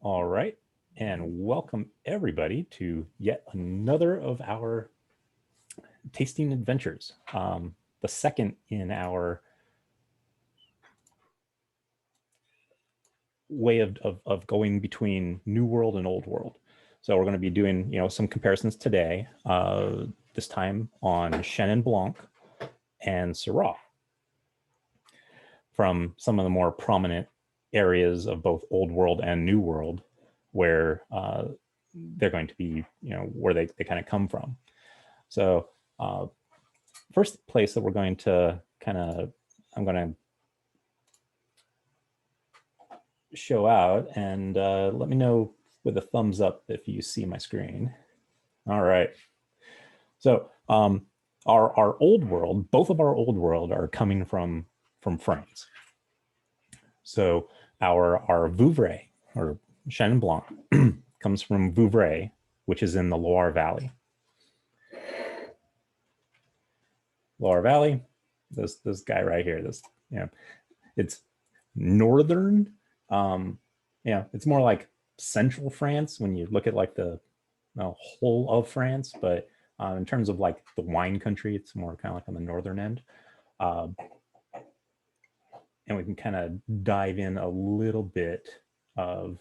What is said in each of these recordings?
All right, and welcome everybody to yet another of our tasting adventures. The second in our way of going between New World and Old World. So we're going to be doing, some comparisons today, this time on Chenin Blanc and Syrah from some of the more prominent areas of both Old World and New World where they're going to be, where they kind of come from. So first place that we're going to I'm going to show out, and let me know with a thumbs up if you see my screen. All right. So our Old World, both of our Old World are coming from France. So our Vouvray, or Chenin Blanc, comes from Vouvray, which is in the Loire Valley. Loire Valley, this guy right here, it's northern, it's more like central France when you look at like the whole of France, but in terms of like the wine country, it's more kind of like on the northern end. And we can kind of dive in a little bit of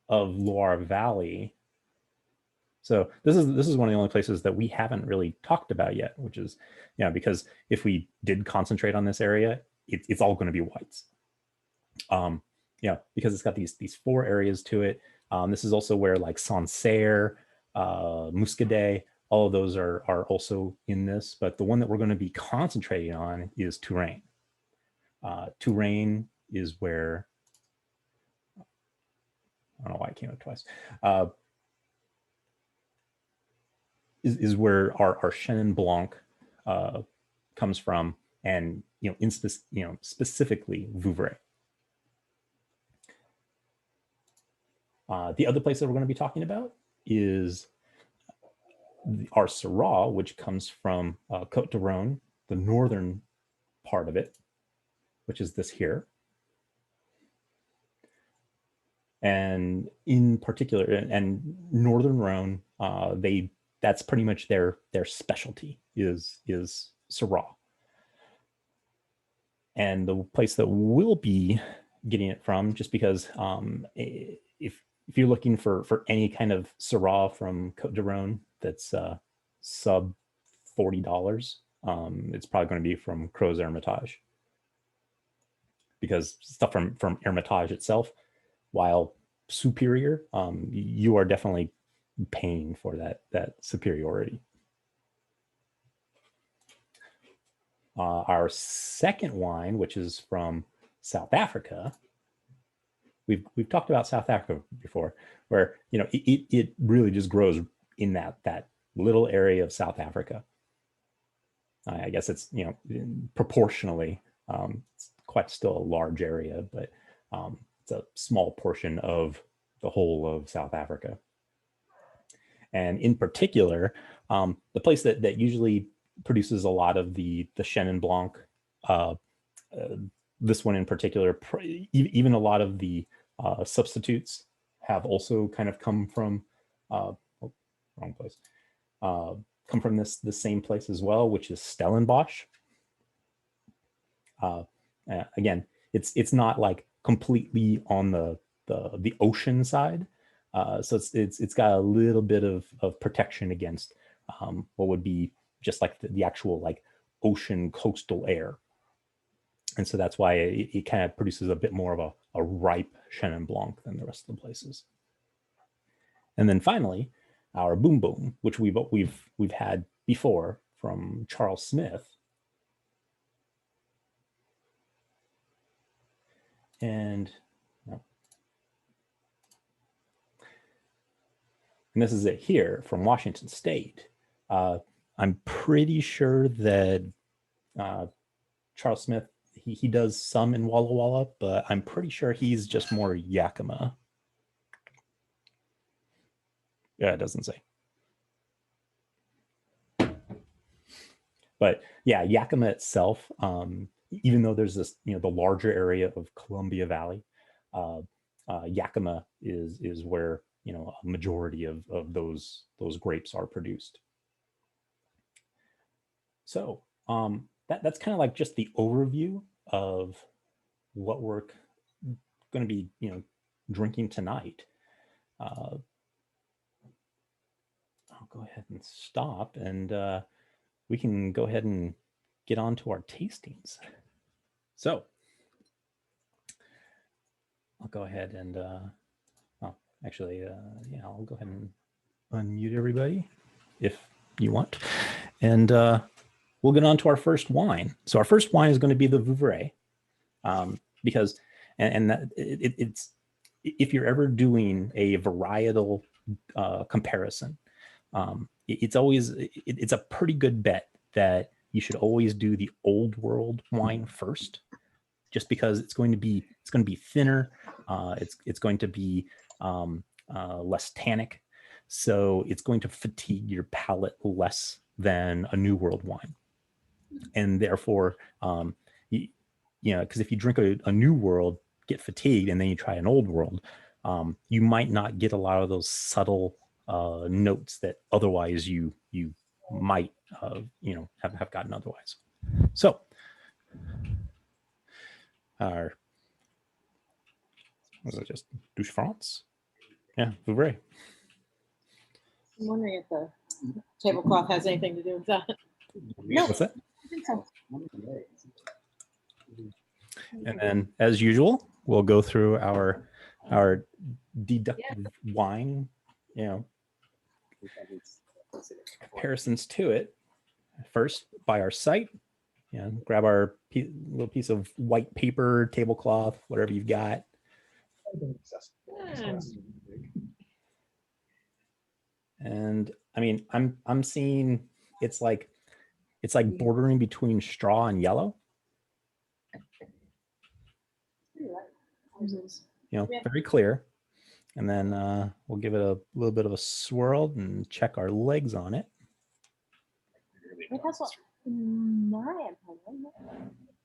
Loire Valley. So this is one of the only places that we haven't really talked about yet, which is, because if we did concentrate on this area, it's all going to be whites. Because it's got these four areas to it. This is also where like Sancerre, Muscadet, all of those are also in this. But the one that we're going to be concentrating on is Touraine. Touraine is where, I don't know why I came up twice. Is where our Chenin Blanc comes from, and specifically Vouvray. The other place that we're going to be talking about is our Syrah, which comes from Côte de Rhône, the northern part of it, which is this here. And in particular, and Northern Rhône, that's pretty much their specialty is Syrah. And the place that we'll be getting it from, just because if you're looking for any kind of Syrah from Côte de Rhône that's sub $40, it's probably going to be from Crozes Hermitage, because stuff from Hermitage itself, while superior, you are definitely paying for that superiority. Our second wine, which is from South Africa, we've talked about South Africa before, where it really just grows in that little area of South Africa. I guess it's proportionally, it's quite still a large area, but it's a small portion of the whole of South Africa. And in particular, the place that usually produces a lot of the Chenin Blanc, this one in particular, even a lot of the substitutes have also kind of come from, wrong place, come from the same place as well, which is Stellenbosch. Again, it's not like completely on the ocean side, so it's got a little bit of protection against what would be just like the actual like ocean coastal air, and so that's why it kind of produces a bit more of a ripe Chenin Blanc than the rest of the places. And then finally, our Boom Boom, which we've had before from Charles Smith. And this is it here from Washington State. I'm pretty sure that Charles Smith, he does some in Walla Walla, but I'm pretty sure he's just more Yakima. Yeah, it doesn't say. But yeah, Yakima itself, even though there's this, the larger area of Columbia Valley, Yakima is where, you know, a majority of those grapes are produced. So that's kind of like just the overview of what we're going to be, you know, drinking tonight. I'll go ahead and stop, and we can go ahead and get on to our tastings. So I'll go ahead and actually, yeah, I'll go ahead and unmute everybody if you want, and we'll get on to our first wine. So our first wine is going to be the Vouvray, because and that it's, if you're ever doing a varietal comparison, it's always, it's a pretty good bet that you should always do the old world wine first, just because it's going to be thinner, it's going to be less tannic, so it's going to fatigue your palate less than a new world wine, and therefore you know, because if you drink a new world, get fatigued, and then you try an old world, you might not get a lot of those subtle notes that otherwise you might you know, have gotten otherwise. So our, was it just Douche France? Yeah, Vouvray. I'm wondering if the tablecloth has anything to do with that. No. What's that? I think so. And then, as usual, we'll go through our deductive wine, you know, comparisons to it. First, by our site, you know, grab our little piece of white paper, tablecloth, whatever you've got. And I mean, I'm seeing it's like bordering between straw and yellow. You know, very clear. And then we'll give it a little bit of a swirl and check our legs on it. It has, in my opinion,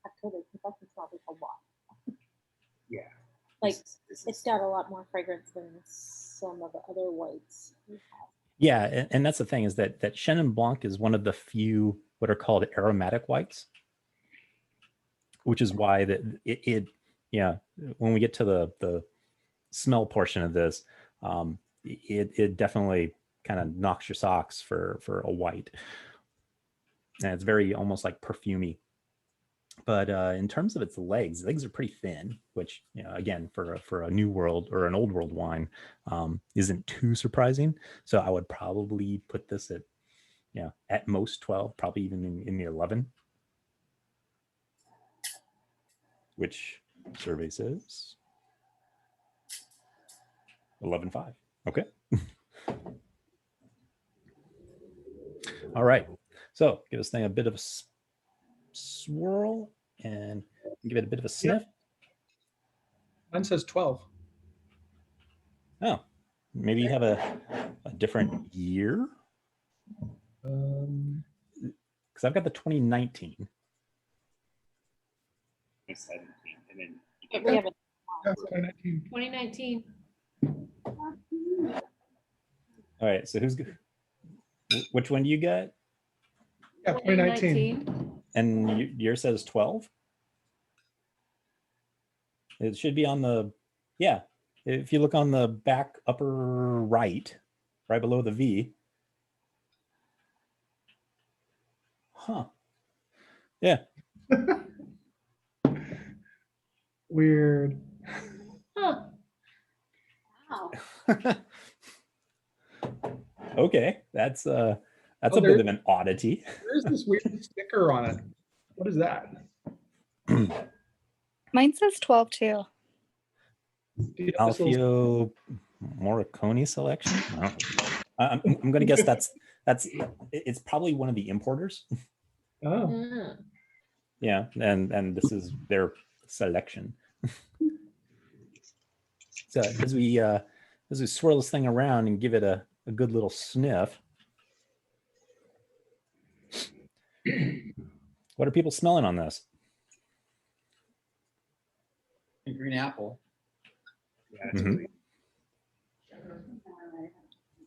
actually, that can smell like a lot. Yeah. Like, it's got a lot more fragrance than some of the other whites. Yeah, and that's the thing, is that Chenin Blanc is one of the few what are called aromatic whites, which is why that it yeah, when we get to the smell portion of this, it definitely kind of knocks your socks for a white, and it's very almost like perfumey. But in terms of its legs are pretty thin, which, you know, again, for a new world or an old world wine, isn't too surprising. So I would probably put this at, you know, at most 12, probably even in the 11, which survey says 11.5. Okay. All right. So give this thing a bit of a swirl and give it a bit of a sniff. Yep. Mine says 12. Oh, maybe you have a different year? Because I've got the 2019. 17, and then But we have a 2019. 2019. All right, so who's good? Which one do you got? Yeah, 2019. And yours says 12? It should be on the, yeah. If you look on the back upper right below the V. Huh. Yeah. Weird. Huh. wow. Okay, that's a bit of an oddity. There's this weird sticker on it. What is that? Mine says 12 too. Do you have this little- Alfio Morricone selection. No. I'm going to guess that's it's probably one of the importers. Oh, Ah. Yeah, and this is their selection. So as we swirl this thing around and give it a good little sniff, what are people smelling on this? green apple. Yeah, it's Mhm. really.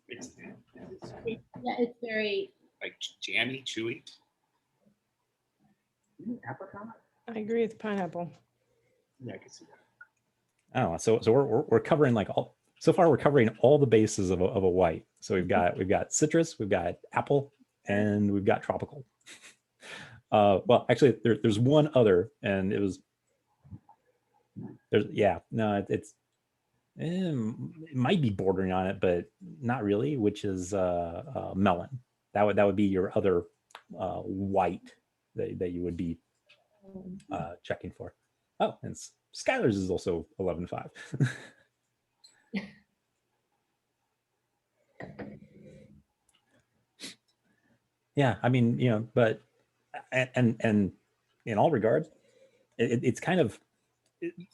It's Yeah, it's very. like jammy, chewy. Apricot? I agree with pineapple. Yeah, I can see that. Oh, so we're covering like all so far we're covering all the bases of a white. So we've got citrus, we've got apple, and we've got tropical. Well, actually, there's one other, and it might be bordering on it, but not really, which is melon. That would be your other white that you would be checking for. Oh, and Skylar's is also 11.5. Yeah, I mean, but and in all regards, it's kind of,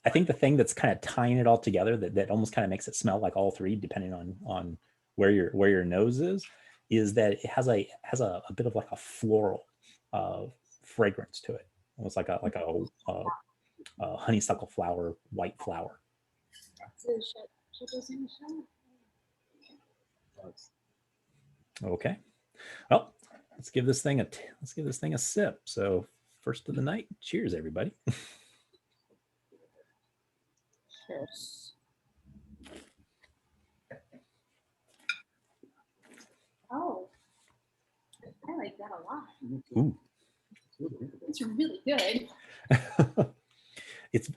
I think the thing that's kind of tying it all together that almost kind of makes it smell like all three, depending on where your nose is that it has a bit of like a floral fragrance to it, almost like a honeysuckle flower, white flower. Okay, well, let's give this thing a sip. So first of the night, cheers, everybody. Cheers. Oh, I like that a lot. Ooh. It's really good. It's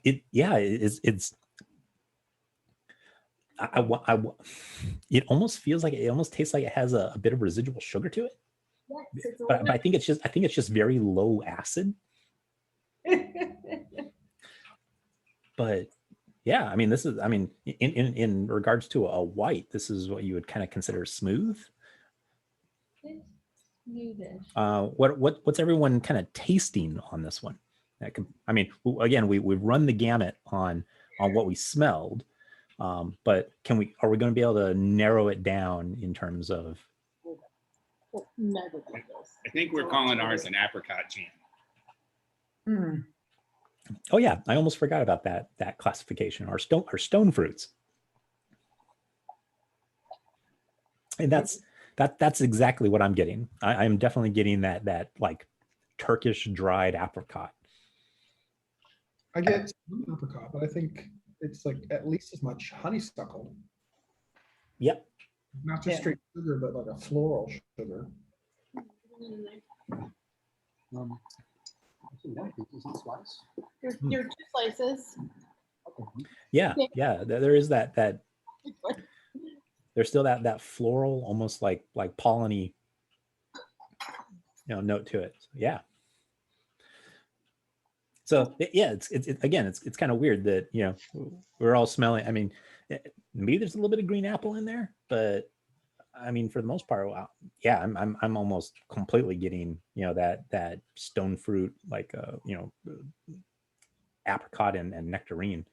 it almost feels like it almost tastes like it has a bit of residual sugar to it. Yes, it's a But I think it's just very low acid. But yeah, I mean, in regards to a white, this is what you would kind of consider smooth. Smoothish. What's everyone kind of tasting on this one? I mean, again, we've run the gamut on what we smelled, but are we going to be able to narrow it down in terms of? I think we're calling ours an apricot jam. Oh yeah, I almost forgot about that classification. Our stone fruits, and that's exactly what I'm getting. I'm definitely getting that like Turkish dried apricot. I get some apricot, but I think it's like at least as much honeysuckle. Yep. Not just straight sugar, but like a floral sugar. Your two slices. Yeah. There is that there's still that floral, almost like pollen-y, note to it. Yeah. So yeah, it's kind of weird that we're all smelling. I mean, maybe there's a little bit of green apple in there, but I mean, for the most part, yeah, I'm almost completely getting that stone fruit, like apricot and nectarine.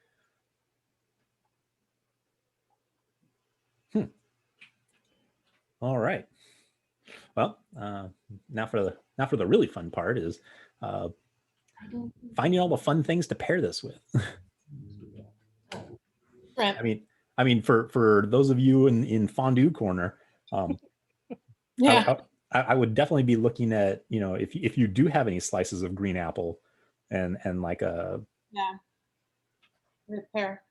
All right. Well, now for the really fun part is finding all the fun things to pair this with. I mean, for those of you in fondue corner, Yeah. I would definitely be looking at, if you do have any slices of green apple and like a With pear.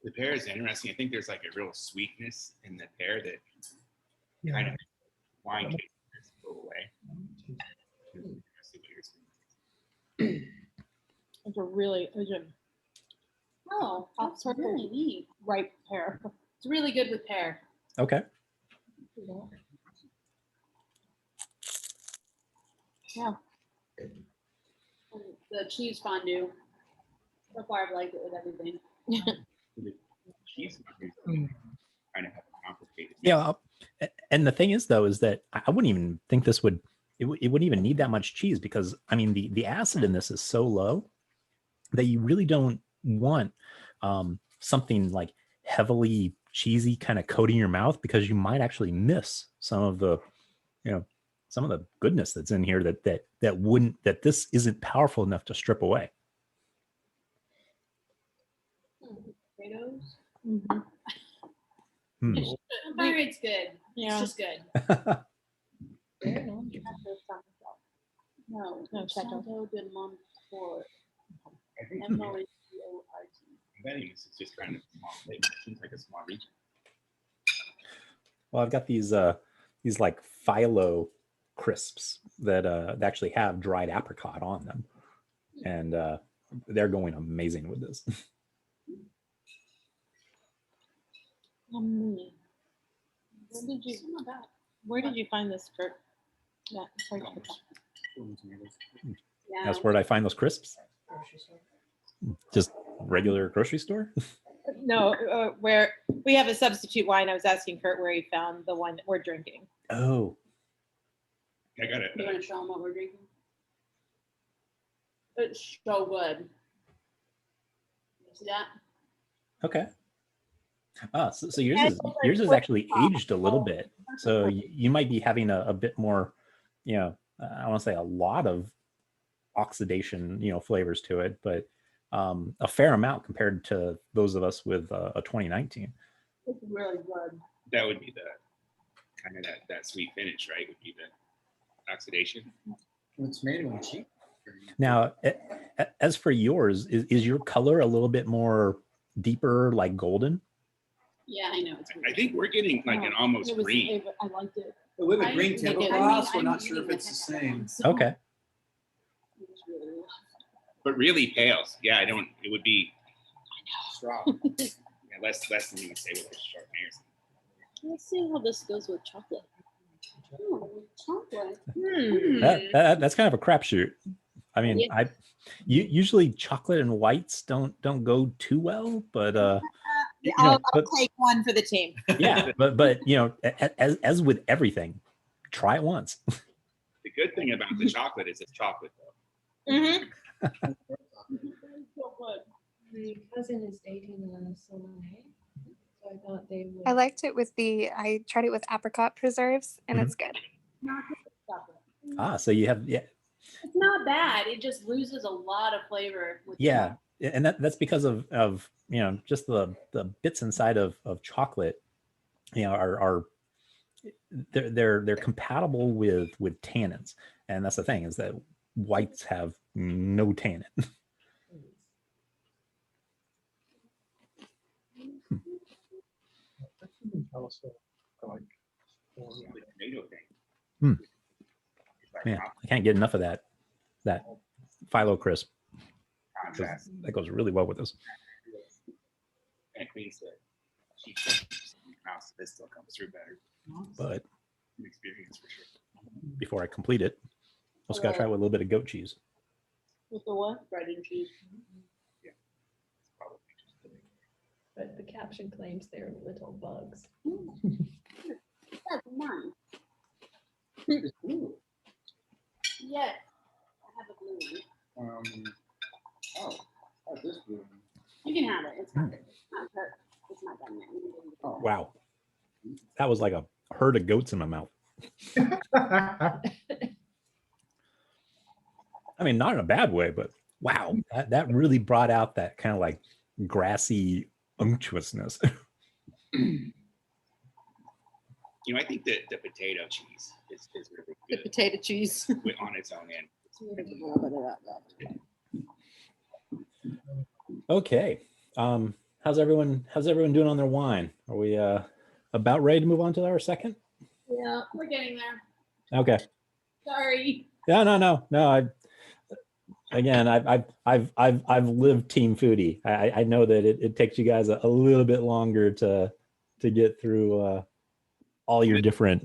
The pear is interesting. I think there's like a real sweetness in the pear that kind of wine tastes go away. It's a really that's really neat. Ripe pear. It's really good with pear. Okay. Yeah. The cheese fondue. So far, I've liked it with everything. The cheese kind of have a complicated. Yeah, and the thing is though is that I wouldn't even think it wouldn't even need that much cheese, because I mean the acid in this is so low that you really don't want something like heavily cheesy kind of coating your mouth, because you might actually miss some of the goodness that's in here that this isn't powerful enough to strip away. Potatoes. Mhm. Hmm. Boughrier's good. Yeah. It's just good. Very nice. After some salt. No, No, Chateau. Chateau de Montfort. I think M-O-N-T-O-R-T. I'm betting this is just kind of small. It seems like a small region. Well, I've got these like phyllo crisps that actually have dried apricot on them, and they're going amazing with this. Where did you? Where did you find this for? Yeah, sorry, Yeah. That's where I find those crisps. Just regular grocery store. No, where we have a substitute wine. I was asking Kurt where he found the one that we're drinking. Oh, I got it. You want to show them what we're drinking? It's so good. See that? okay. So yours is actually aged a little bit. So you might be having a bit more, I want to say a lot of oxidation, flavors to it, but a fair amount compared to those of us with a 2019. It's really good. That would be the kind of that sweet finish, right? Would be the oxidation. It's made on cheap. Now, as for yours, is your color a little bit more deeper, like golden? Yeah, I know. It's I think we're getting like an almost green, I liked it. With a I green think they did. tablecloth, we're I'm not sure reading if it's the heck out of same. them, so Okay. it was really rough. but really pale. Yeah, it would be Straw. less than you would say with a Chardonnay. Let's see how this goes with chocolate. Oh, chocolate. That's kind of a crapshoot. I mean, Yeah. usually chocolate and whites don't go too well, but I'll take one for the team. yeah, but as with everything, try it once. The good thing about the chocolate is it's chocolate though. Mm-hmm. So good. My cousin is dating a Soleil, so I thought they would. I liked it with I tried it with apricot preserves and Mhm. it's good. Not good chocolate. So you have It's not bad. It just loses a lot of flavor. With yeah, and that's because of just the bits inside of chocolate, are they're compatible with tannins, and that's the thing is that whites have no tannin. Tell us like, The tomato thing. Hmm. It's like Man, I can't get enough of that phyllo crisp. contrast. That goes really well with this. And it cleans the cheap house. This still comes through better. But An experience for sure. before I complete it, also got to try it with a little bit of goat cheese. With the what? Bread and cheese. Probably just But the caption claims they're little bugs. That's mine. Ooh. Yes. I have a blue one. This blue. You can have it. It's not good. Not hurt. It's not done yet. You can give it Oh. Wow, that was like a herd of goats in my mouth. I mean, not in a bad way, but wow, that really brought out that kind of like grassy unctuousness. I think that the potato cheese is really The good potato cheese. on its own end. a little bit of that. Okay, how's everyone doing on their wine? Are we about ready to move on to our second? Yeah, we're getting there. Okay. Sorry. Yeah, no. I've lived Team Foodie. I know that it takes you guys a little bit longer to get through all your different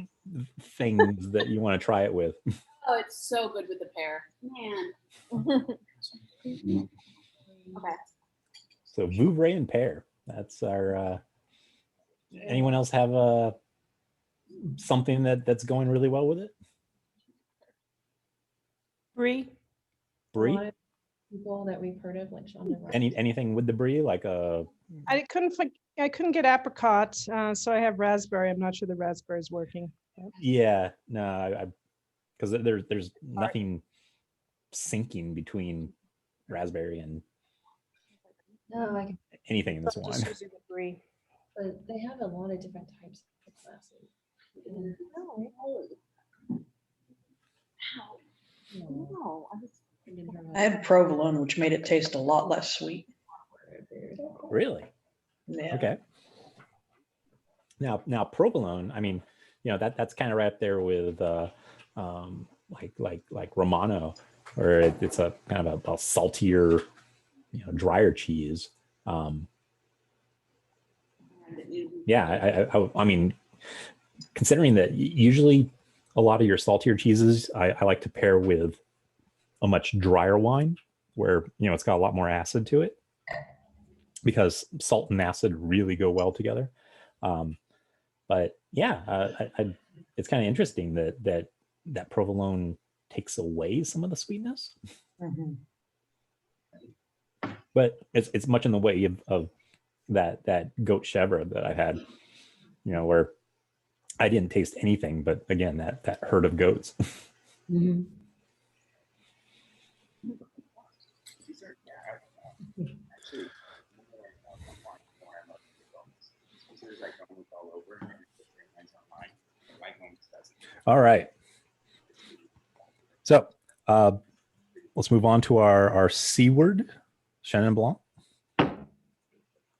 things that you want to try it with. Oh, it's so good with the pear. Man. Okay. So Vouvray and pear. That's our. Anyone else have something that's going really well with it? Brie. A Brie? lot of people that we've heard of, like Shonda Rhimes. Anything with the brie, like a I couldn't get apricot, so I have raspberry. I'm not sure the raspberry is working. yeah, no, because there's nothing syncing between raspberry and No, anything in this I'm wine. just using the brie. But they have a lot of different types of glasses. And No, I was. I had provolone, which made it taste a lot less sweet. Really? Yeah. Okay. Now provolone, I mean, that's kind of right up there with like Romano, where it's a kind of a saltier, drier cheese. Yeah, I mean, considering that usually a lot of your saltier cheeses, I like to pair with a much drier wine where, it's got a lot more acid to it, because salt and acid really go well together. But yeah, it's kind of interesting that provolone takes away some of the sweetness, but it's much in the way of that goat chèvre that I had, where I didn't taste anything, but again, that herd of goats. All right. So let's move on to our Seaward Chenin Blanc.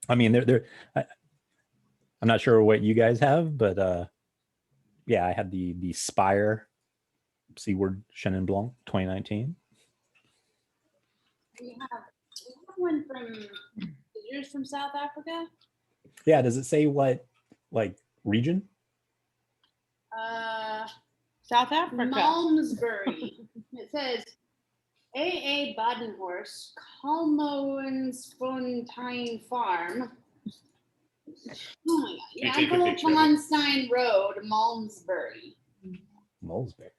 I mean, I'm not sure what you guys have, but yeah, I had the Spier Seaward Chenin Blanc 2019. We have one from, yours from South Africa? Yeah, does it say what, like, region? South Africa. Malmesbury. It says AA Badenhorst, Kalmoensfontein Farm. Oh my God. Jankopolstein Road, Malmesbury. Malmesbury.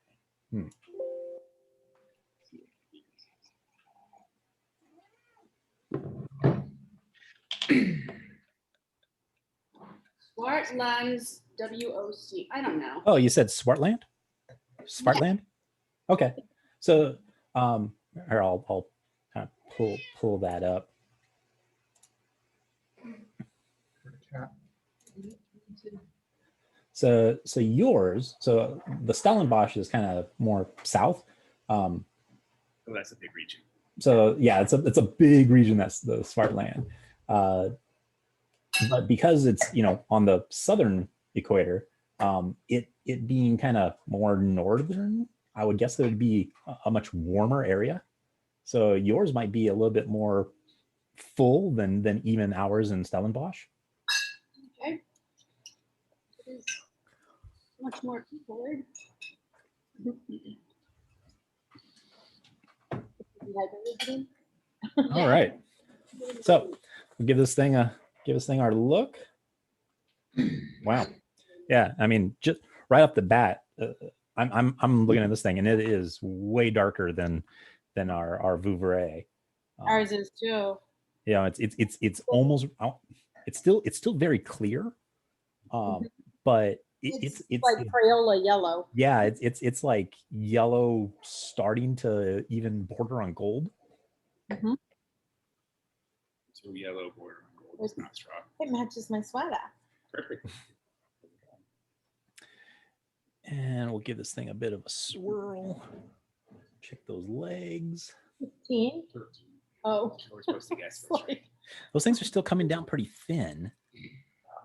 Swartlands, WOC. I don't know. Oh, you said Swartland? Swartland? Okay. So here, I'll kind of pull that up. So yours, so the Stellenbosch is kind of more south. Oh, that's a big region. So yeah, it's a big region, that's the Swartland. But because it's on the southern equator, it being kind of more northern, I would guess that it would be a much warmer area. So yours might be a little bit more full than even ours in Stellenbosch. Okay. It is much more colored. All right. So we'll give this thing our look. Wow. Yeah, I mean, just right off the bat, I'm looking at this thing, and it is way darker than our Vouvray. Ours is too. It's almost, it's still very clear, but it's like Crayola yellow. Yeah, it's like yellow starting to even border on gold. So yellow border on gold is not straw. It matches my sweater. Perfect. And we'll give this thing a bit of a swirl. Check those legs. 15? Oh. We're supposed to guess first, right? Those things are still coming down pretty thin,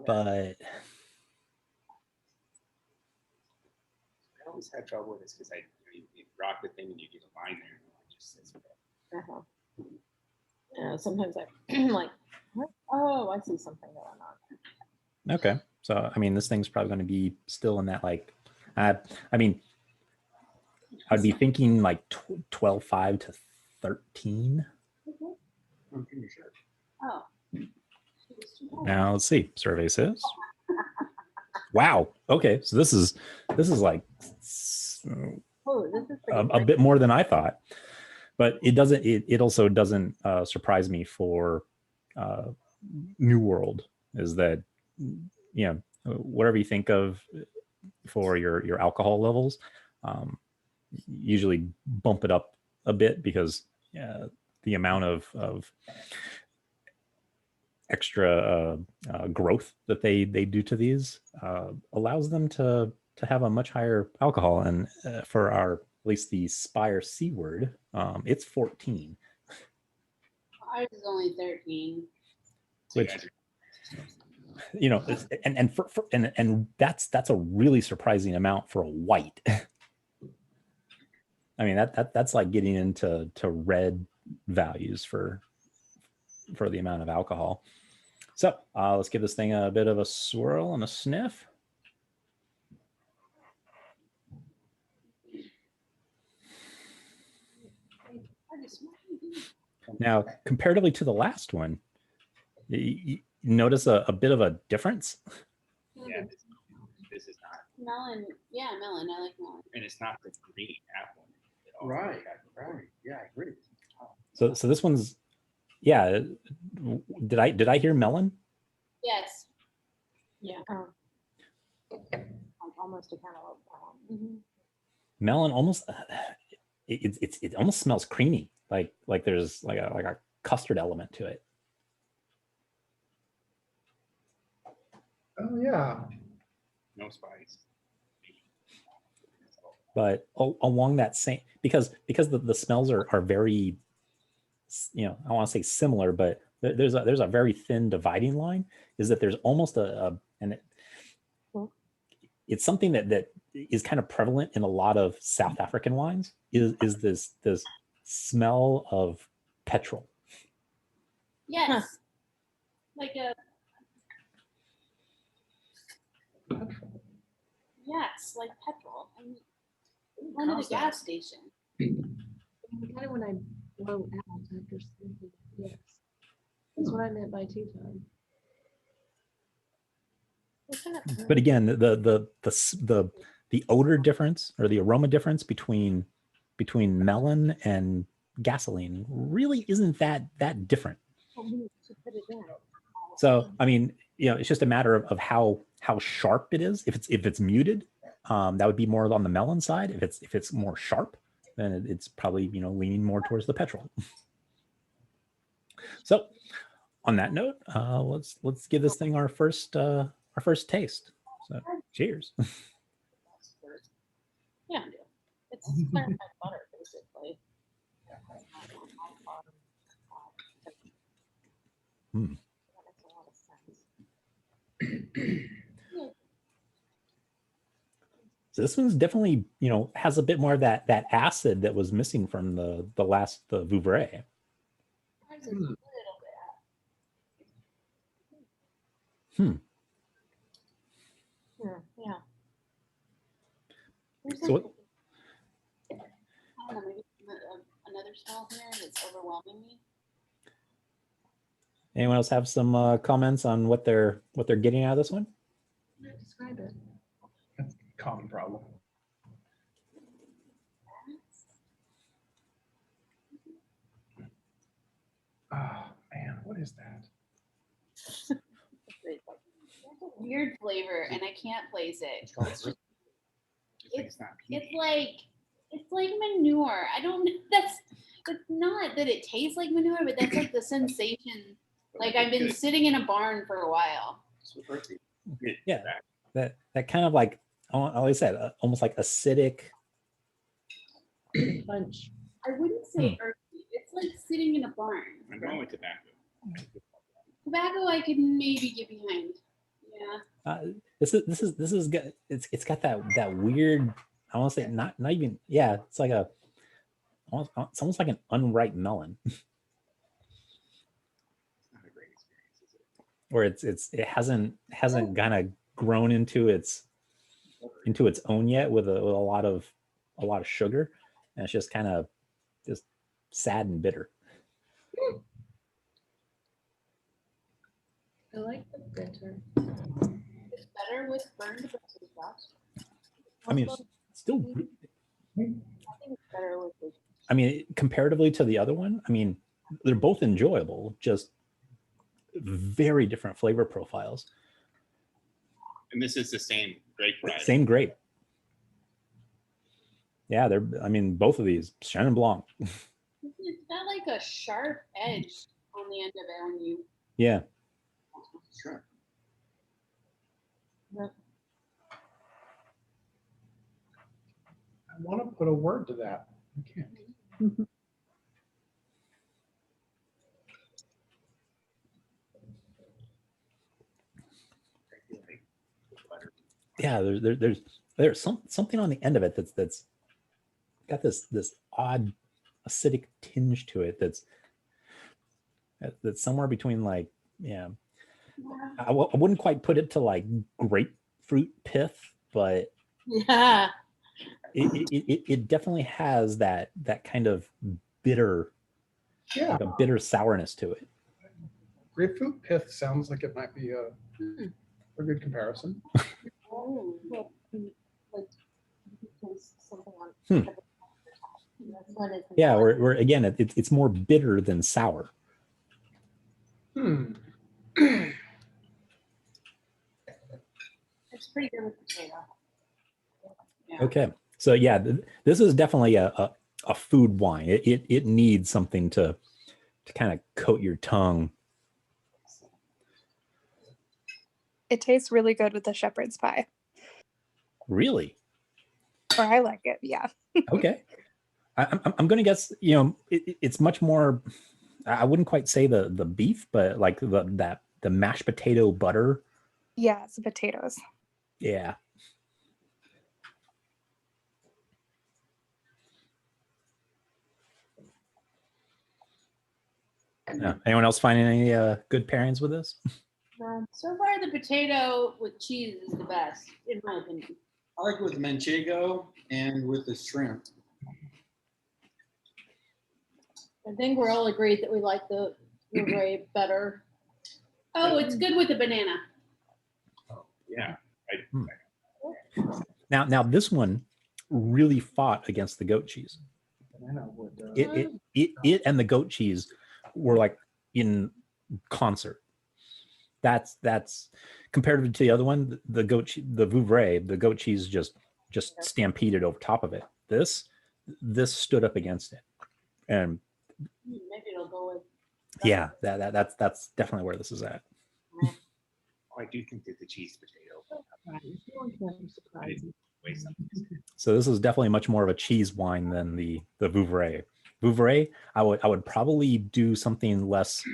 but I always have trouble with this because you rock the thing and you get a line there and it just sits there. Yeah, sometimes I'm like, what? Oh, I see something going on. Okay. So, I mean, this thing's probably going to be still in that, like, I mean, I'd be thinking like 12.5 to 13. I'm pretty sure. Oh. Now let's see. Survey says. Wow. Okay. So this is like a bit more than I thought, but it also doesn't surprise me for New World, is that, whatever you think of for your alcohol levels, usually bump it up a bit, because the amount of extra growth that they do to these allows them to have a much higher alcohol. And for our, at least the Spier Seaward, it's 14, Ours is only 13. which, you know, and that's a really surprising amount for a white. I mean, that's like getting into red values for the amount of alcohol. So let's give this thing a bit of a swirl and a sniff. Now, comparatively to the last one, you notice a bit of a difference. Yeah, this is not, Melon, yeah, melon. I like melon. and it's not the green apple at all. Right, right. Yeah, I agree. So this one's, yeah. Did I hear melon? Yes. Yeah. Like almost a cantaloupe. Melon almost, it almost smells creamy, like there's like a custard element to it. Oh, yeah. No spice. But along that same, because the smells are very, you know, I want to say similar, but there's a very thin dividing line, is that there's almost it's something that is kind of prevalent in a lot of South African wines, is this smell of petrol. Yes. Like a. Yes, like petrol. I mean, one at a gas station. Kind of when I blow out after smoking. Yes. That's what I meant by Tain. But again, the odor difference or the aroma difference between melon and gasoline really isn't that different. So I mean, you know, it's just a matter of how sharp it is. If it's muted, that would be more on the melon side. If it's more sharp, then it's probably, you know, leaning more towards the petrol. So on that note, let's give this thing our first taste. So cheers. Yeah. It's clarified butter, basically. Hmm. That makes a lot of sense. So this one's definitely, you know, has a bit more of that acid that was missing from the Vouvray. Ours is a little Hmm. bit. Yeah. There's So like, I don't know, maybe another smell here that's overwhelming me. Anyone else have some comments on what they're getting out of this one? Describe it. That's a common problem. Oh, man, what is that? There's a weird flavor, and I can't place it. It's like manure. I don't know. That's not that it tastes like manure, but that's like the sensation. Like I've been sitting in a barn for a while. Yeah, that kind of like, like I said, almost like acidic. Punch. I wouldn't say earthy. It's like sitting in a barn. I'm going with tobacco. Tobacco, I could maybe get behind. Yeah. This is good. It's got that weird. I want to say not even. Yeah, it's like it's almost like an unripe melon. Not a great experience, is it? Or it hasn't kind of grown into its own yet with a lot of sugar, and it's just kind of just sad and bitter. I like the bitter. It's better with burned versus rust. I mean, it's still. I think it's better with the. I mean, comparatively to the other one, I mean, they're both enjoyable, just very different flavor profiles. And this is the same grape variety. Same grape. Yeah, I mean, both of these, Chenin Blanc. It's got like a sharp edge on the end of it when you. Yeah. Shrimp. I want to put a word to that. I can't. Yeah, there's something on the end of it that's got this odd acidic tinge to it that's somewhere between like, yeah, I wouldn't quite put it to like grapefruit pith, but Yeah. it definitely has that kind of bitter, Yeah, like a bitter sourness to it. grapefruit pith sounds like it might be a good comparison. Oh, well, like, you can taste something on Hmm. that's when it's Yeah, not- we're again, it's more bitter than sour. Hmm. It's pretty good with potato. Yeah. Okay, so yeah, this is definitely a food wine. It needs something to kind of coat your tongue. It tastes really good with the shepherd's pie. Really? Or I like it, yeah. Okay. I'm going to guess, it's much more, I wouldn't quite say the beef, but like the mashed potato butter. Yeah, it's the potatoes. Yeah. Yeah. Anyone else finding any good pairings with this? So far, the potato with cheese is the best, in my opinion. I like it with the manchego and with the shrimp. I think we're all agreed that we like the Vouvray better. Oh, it's good with the banana. Yeah. Now this one really fought against the goat cheese. Banana would, It and the goat cheese were like in concert. That's comparative to the other one, the Vouvray, the goat cheese just stampeded over top of it. This stood up against it, and Maybe it'll go with. yeah, that's definitely where this is at. Oh, I do think that the cheese potato. Waste something. So this is definitely much more of a cheese wine than the Vouvray. Vouvray, I would probably do something less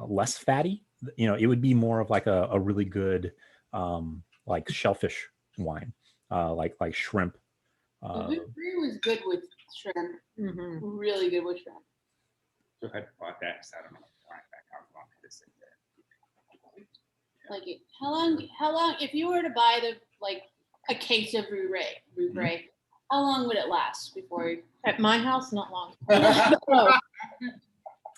less fatty. It would be more of like a really good like shellfish wine, like shrimp. The Bougrier was good with shrimp. Mhm. Really good with shrimp. So if I bought that, so I don't know why back how long could it sit there? Like, how long, if you were to buy a case of Vouvray, how long would it last before? At my house, not long.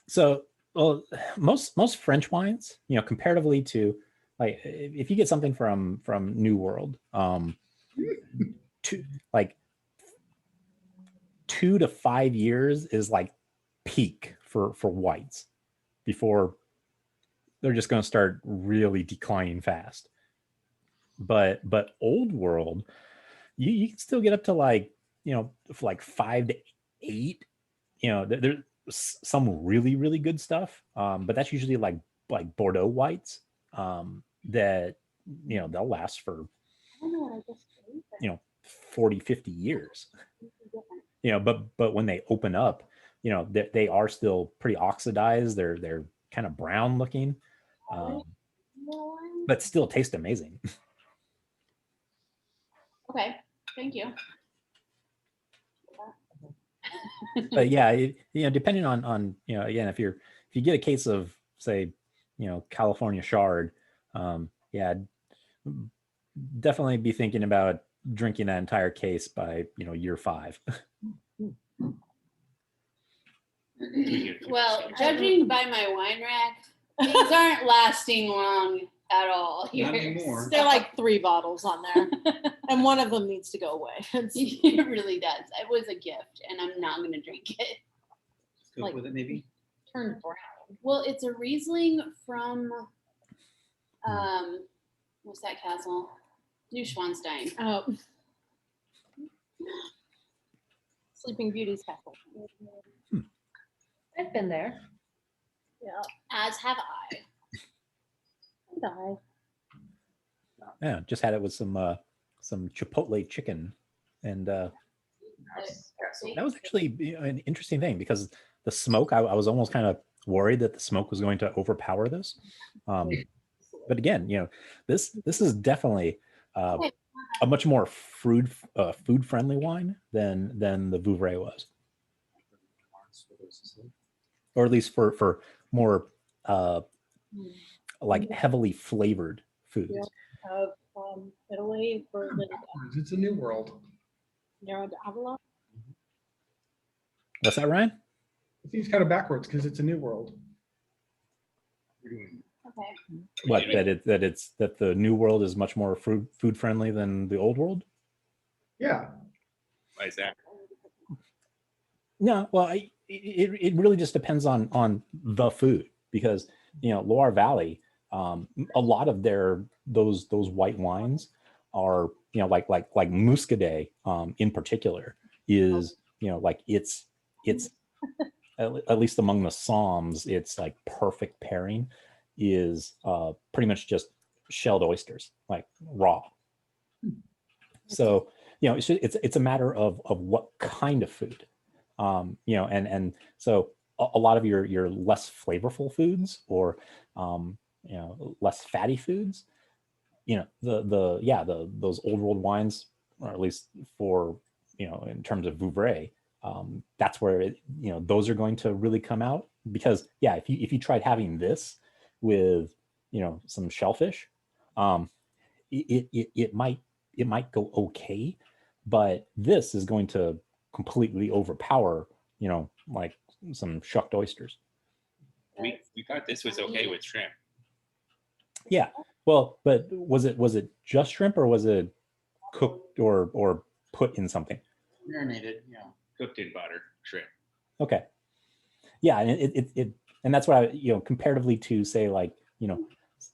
So, well, most French wines, comparatively to like if you get something from New World, 2 to 5 years is like peak for whites before they're just going to start really declining fast. But Old World, you can still get up to like 5 to 8. There's some really really good stuff, but that's usually like Bordeaux whites that they'll last for 40 50 years. But when they open up, they are still pretty oxidized. They're kind of brown looking, but still taste amazing. Okay, thank you. But yeah, depending on again, if you get a case of say California Shard, yeah, definitely be thinking about drinking that entire case by year 5. Well, judging by my wine rack, things aren't lasting long at all here. Not anymore. There are like 3 bottles on there, and one of them needs to go away. It really does. It was a gift, and I'm not going to drink it. Just cook with it, maybe. Turned brown. Well, it's a Riesling from, what's that castle? Neuschwanstein. Oh. Sleeping Beauty's castle. I've been there. Yeah. As have I. die. Yeah, just had it with some chipotle chicken, and that was actually an interesting thing because the smoke. I was almost kind of worried that the smoke was going to overpower this, but again, this is definitely a much more food friendly wine than the Vouvray was, or at least for more like heavily flavored foods. Of Italy, Berlin, It's a new world. Nero d'Avola. What's that, Ryan? It seems kind of backwards because it's a new world. Okay. What, that the new world is much more food friendly than the old world? Yeah. Why is that? No, well, it really just depends on the food, because Loire Valley, a lot of those white wines are like Muscadet in particular is like it's at least among the Psalms, it's like perfect pairing is pretty much just shelled oysters, like raw. So it's a matter of what kind of food, and so a lot of your less flavorful foods or less fatty foods, those old world wines, or at least for in terms of Vouvray, that's where those are going to really come out, because if you tried having this with some shellfish, it might go okay, but this is going to completely overpower like some shucked oysters. We thought this was okay with shrimp. Yeah, well, but was it just shrimp, or was it cooked or put in something? Marinated, yeah. Cooked in butter, shrimp. Okay. Yeah, and it and that's what I comparatively to say like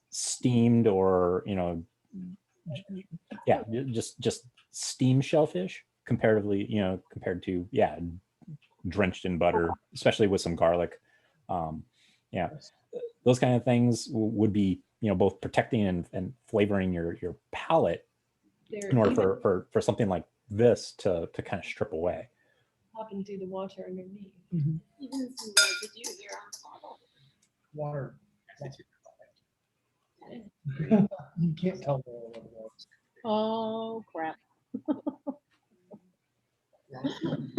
steamed or just steamed shellfish comparatively compared to drenched in butter, especially with some garlic. Those kind of things would be both protecting and flavoring your palate in order for something like this to kind of strip away. Popping through the water underneath. Even some residue here on the bottle. Water. You can't tell where it was. Oh crap.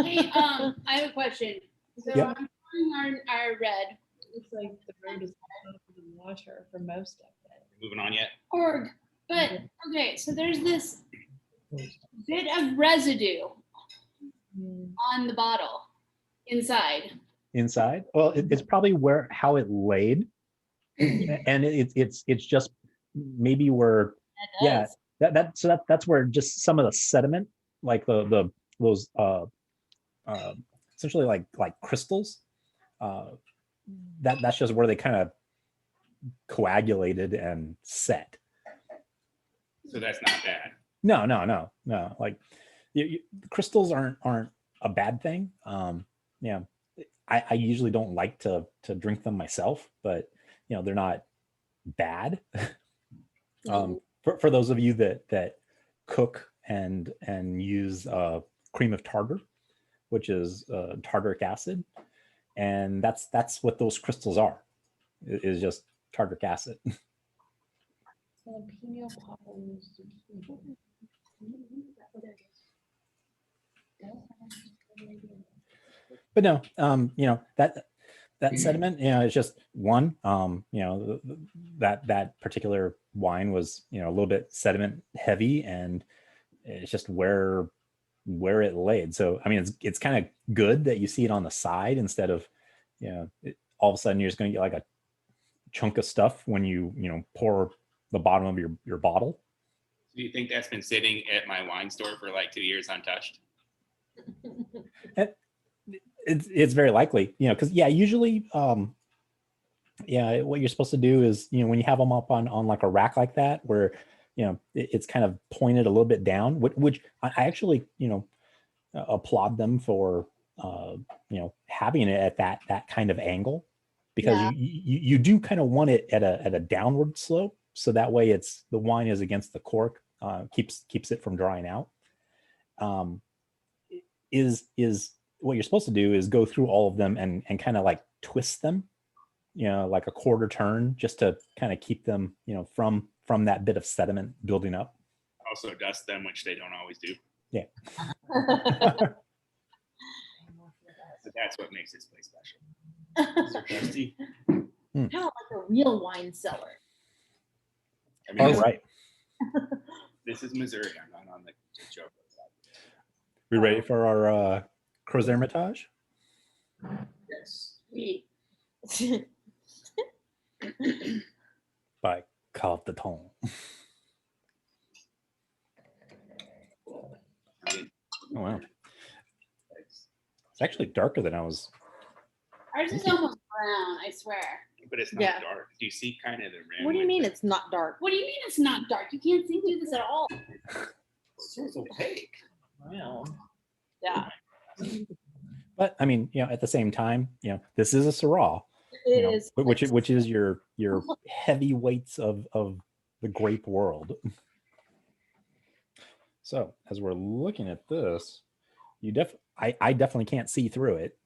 Hey, I have a question. So Yep. I'm pouring our red. Looks like the road is over the water for most of it. Moving on yet? Org. But okay, so there's this bit of residue on the bottle inside. Well, it's probably how it laid, and it's just maybe where that's where just some of the sediment, like those essentially like crystals, that's just where they kind of coagulated and set. So that's not bad. No. Like crystals aren't a bad thing. I usually don't like to drink them myself, but they're not bad. For those of you that cook and use cream of tartar, which is tartaric acid, and that's what those crystals are, is just tartaric acid. But no, that sediment, is just one. That particular wine was a little bit sediment heavy, and it's just where it laid. So I mean, it's kind of good that you see it on the side instead of all of a sudden you're just going to get like a chunk of stuff when you pour the bottom of your bottle. Do you think that's been sitting at my wine store for like 2 years untouched? It's very likely, because usually what you're supposed to do is when you have them up on like a rack like that, where it's kind of pointed a little bit down, which I actually applaud them for having it at that kind of angle, because you do kind of want it at a downward slope, so that way the wine is against the cork, keeps it from drying out. Is what you're supposed to do is go through all of them and kind of like twist them, like a quarter turn, just to kind of keep them, from that bit of sediment building up. Also dust them, which they don't always do. Yeah. So that's what makes this place special. So dusty. Kind of like a real wine cellar. I mean, All right. This is Missouri. I'm not on the joke side. We ready for our Creux Hermitage? Yes. Sweet. By Cave de Tain. Oh wow. It's actually darker than I was. Ours is almost brown, I swear. But it's not Yeah. dark. Do you see kind of the rim? What do you with mean the- it's not dark? What do you mean it's not dark? You can't see through this at all. So opaque. Wow. Yeah, But I mean, at the same time, this is a Syrah, it is. which is your heavyweights of the grape world. So as we're looking at this, I definitely can't see through it.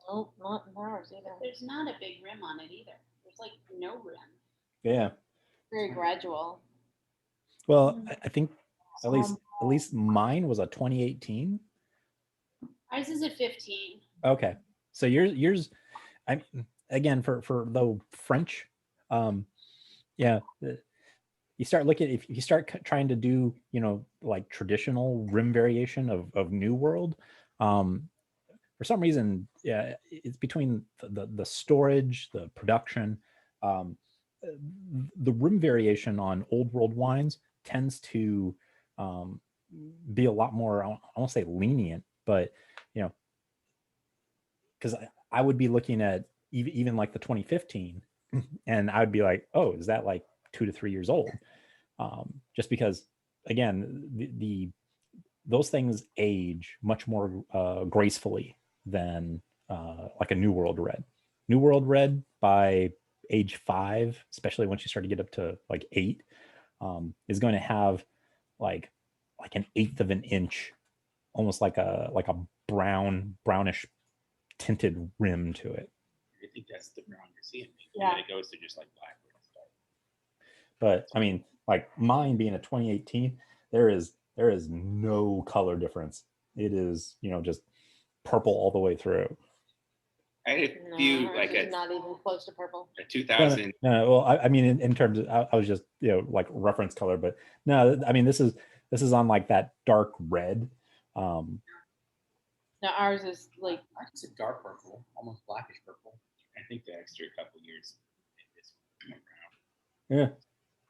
Nope, not in ours either. There's not a big rim on it either. There's like no rim. Yeah. Very gradual. Well, I think at least mine was a 2018. Ours is a 15. Okay, so yours, again for the French, yeah. You start looking, if you start trying to do like traditional rim variation of New World, for some reason, yeah, it's between the storage, the production, the rim variation on Old World wines tends to be a lot more, I won't say lenient, but because I would be looking at even like the 2015, and I would be like, oh, is that like 2 to 3 years old? Just because, again, those things age much more gracefully than like a New World red. New World red by age 5, especially once you start to get up to like 8, is going to have like an 1/8 of an inch, almost like a brownish tinted rim to it. I think that's the brown you're seeing. Yeah. And it goes to just like black. But I mean, like mine being a 2018, there is no color difference. It is, just purple all the way through. I had a No, few, ours like is a, not even close to purple. a 2000. No, well, I mean, in terms of, I was just, like reference color, but no, I mean, this is on like that dark red. No, ours is like, I can see dark purple, almost blackish purple. I think the extra couple years. It's more Yeah. brown.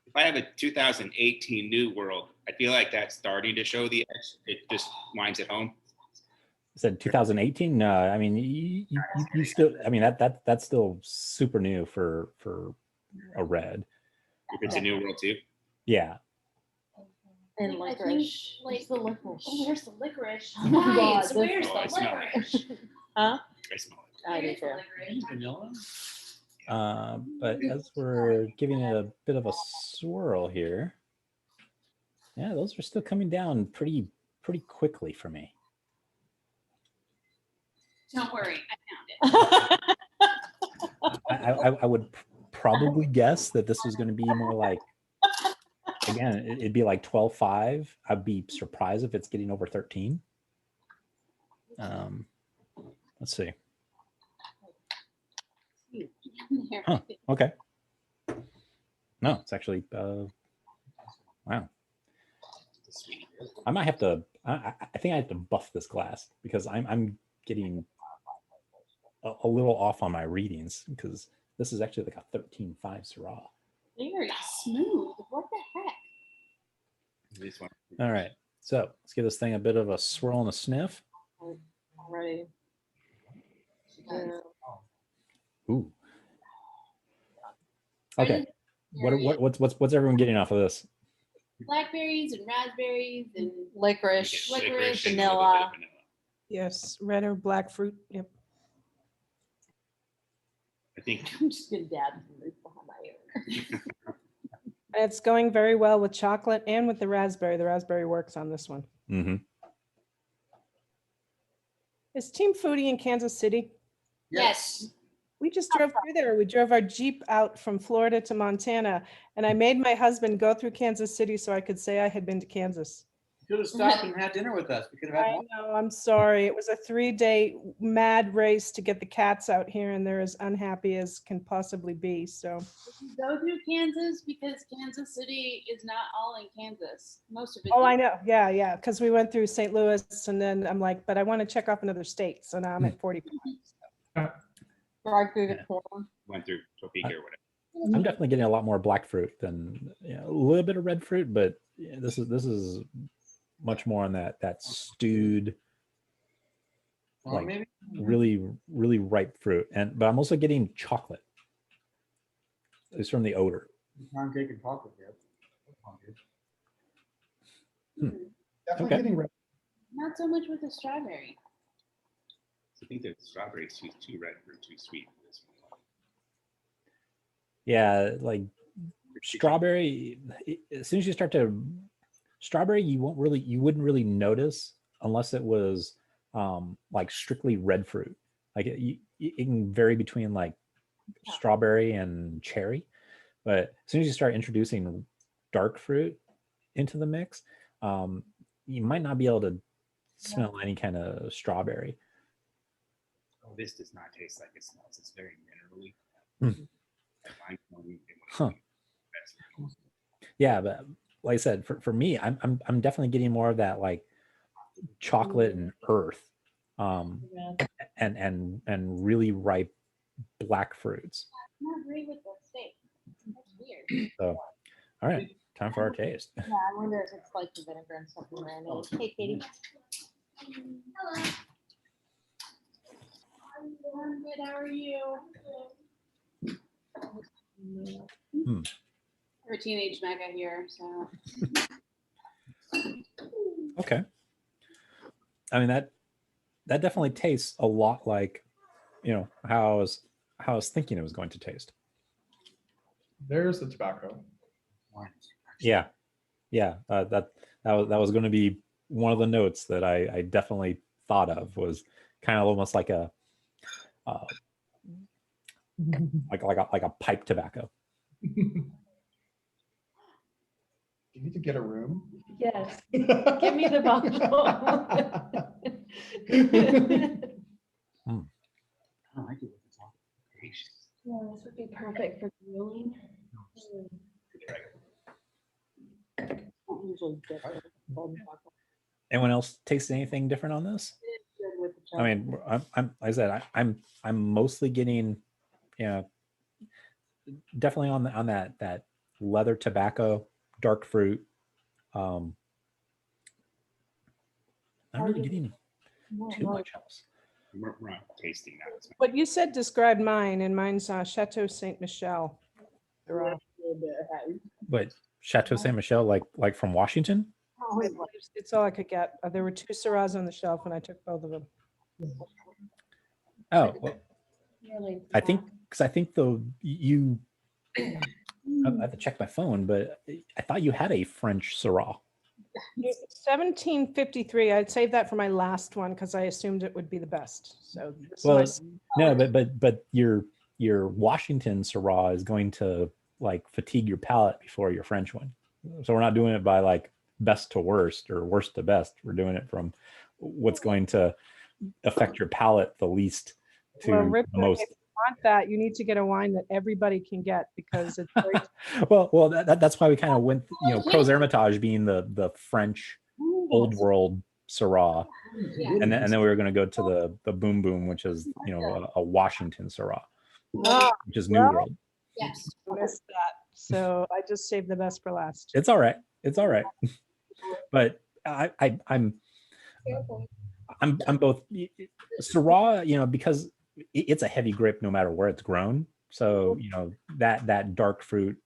If I have a 2018 New World, I feel like that's starting to show the edge. It just winds it home. Said 2018. No, I mean, you still, I mean, that's still super new for a red. If it's a New World too. Yeah. and I think, licorice. like, Where's the licorice? Oh, where's the licorice? Oh my God, Guys, where's Oh, I the smell licorice? Huh? I smell it. I do Where's the too. licorice? Vanilla? But as we're giving it a bit of a swirl here, yeah, those are still coming down pretty quickly for me. Don't worry, I found it. I would probably guess that this was going to be more like, again, it'd be like 12.5. I'd be surprised if it's getting over 13. Let's see. There. Huh. Okay. No, it's actually wow. I might have to. I think I have to buff this glass because I'm getting a little off on my readings because this is actually like a 13.5 Syrah. Very smooth. What the heck? This one. All right, so let's give this thing a bit of a swirl and a sniff. Ready. Ooh. Okay. What's everyone getting off of this? Blackberries and raspberries and Licorice, Licorice and a little bit vanilla. of vanilla. Yes, red or black fruit. Yep. A think I'm just gonna dab some roof behind my ear. It's going very well with chocolate and with the raspberry. The raspberry works on this one. Mm-hmm. Is Team Foodie in Kansas City? Yes. We just drove through there. We drove our Jeep out from Florida to Montana, and I made my husband go through Kansas City so I could say I had been to Kansas. You could have stopped and had dinner with us. We could have had I more. know, I'm sorry. It was a 3-day mad race to get the cats out here, and they're as unhappy as can possibly be. So Go through Kansas because Kansas City is not all in Kansas. Most of it. oh, is. I know. Yeah, yeah. Because we went through St. Louis, and then I'm like, but I want to check off another state. So now I'm at 45. Drive through the corner. went through Topeka or whatever. I'm definitely getting a lot more black fruit than a little bit of red fruit, but yeah, this is much more on that stewed, Well, like maybe really ripe fruit. But I'm also getting chocolate. It's from the odor. I'm taking chocolate here. Definitely Okay. getting red. Not so much with the strawberry. So I think the strawberry is too red or too sweet for this one. Yeah, like strawberry. As soon as you start to strawberry, you wouldn't really notice unless it was like strictly red fruit. Like it can vary between like strawberry and cherry, but as soon as you start introducing dark fruit into the mix, you might not be able to smell any kind of strawberry. Oh, this does not taste like it smells. It's very minerally. Huh. Yeah, but like I said, for me, I'm definitely getting more of that like chocolate and earth, and really ripe black fruits. I'm not great with the steak. That's weird. So, all right, time for our taste. Yeah, I wonder if it's like the vinegar and stuff in mayonnaise. Hey, Katie. Hello. I'm good. How are you? We're teenage mega here, so. Okay. I mean that definitely tastes a lot like, how I was thinking it was going to taste. There's the tobacco. Yeah. That was going to be one of the notes that I definitely thought of, was kind of almost like a like a pipe tobacco. You need to get a room. Yes, give me the bottle. I like it with the chocolate. Gracious. Yeah, this would be perfect for grilling. Usually get the golden chocolate. Anyone else taste anything different on this? It's good with the I chocolate. mean, I'm like I said, I'm mostly getting, definitely on that leather tobacco, dark fruit. I'm not really getting too much else. We're not tasting that. It's What you said described mine, and mine's Chateau Saint Michel. They're all- But Chateau Saint Michel, like from Washington. It's all I could get. There were 2 Syrahs on the shelf, and I took both of them. Oh, well, Really. I think you. I have to check my phone, but I thought you had a French Syrah. 1753. I'd save that for my last one because I assumed it would be the best. So this Well, is no, but your Washington Syrah is going to like fatigue your palate before your French one. So we're not doing it by like best to worst or worst to best. We're doing it from what's going to affect your palate the least to well, Rip, the most. if you want that, you need to get a wine that everybody can get because it's very well, that's why we kind of went, Crozes Hermitage being the French old world Syrah, and then we were going to go to the Boom Boom, which is a Washington Syrah, which is New well, World. Yes. missed that. So I just saved the best for last. It's all right. But I'm both Syrah, because it's a heavy grape no matter where it's grown. So that dark fruit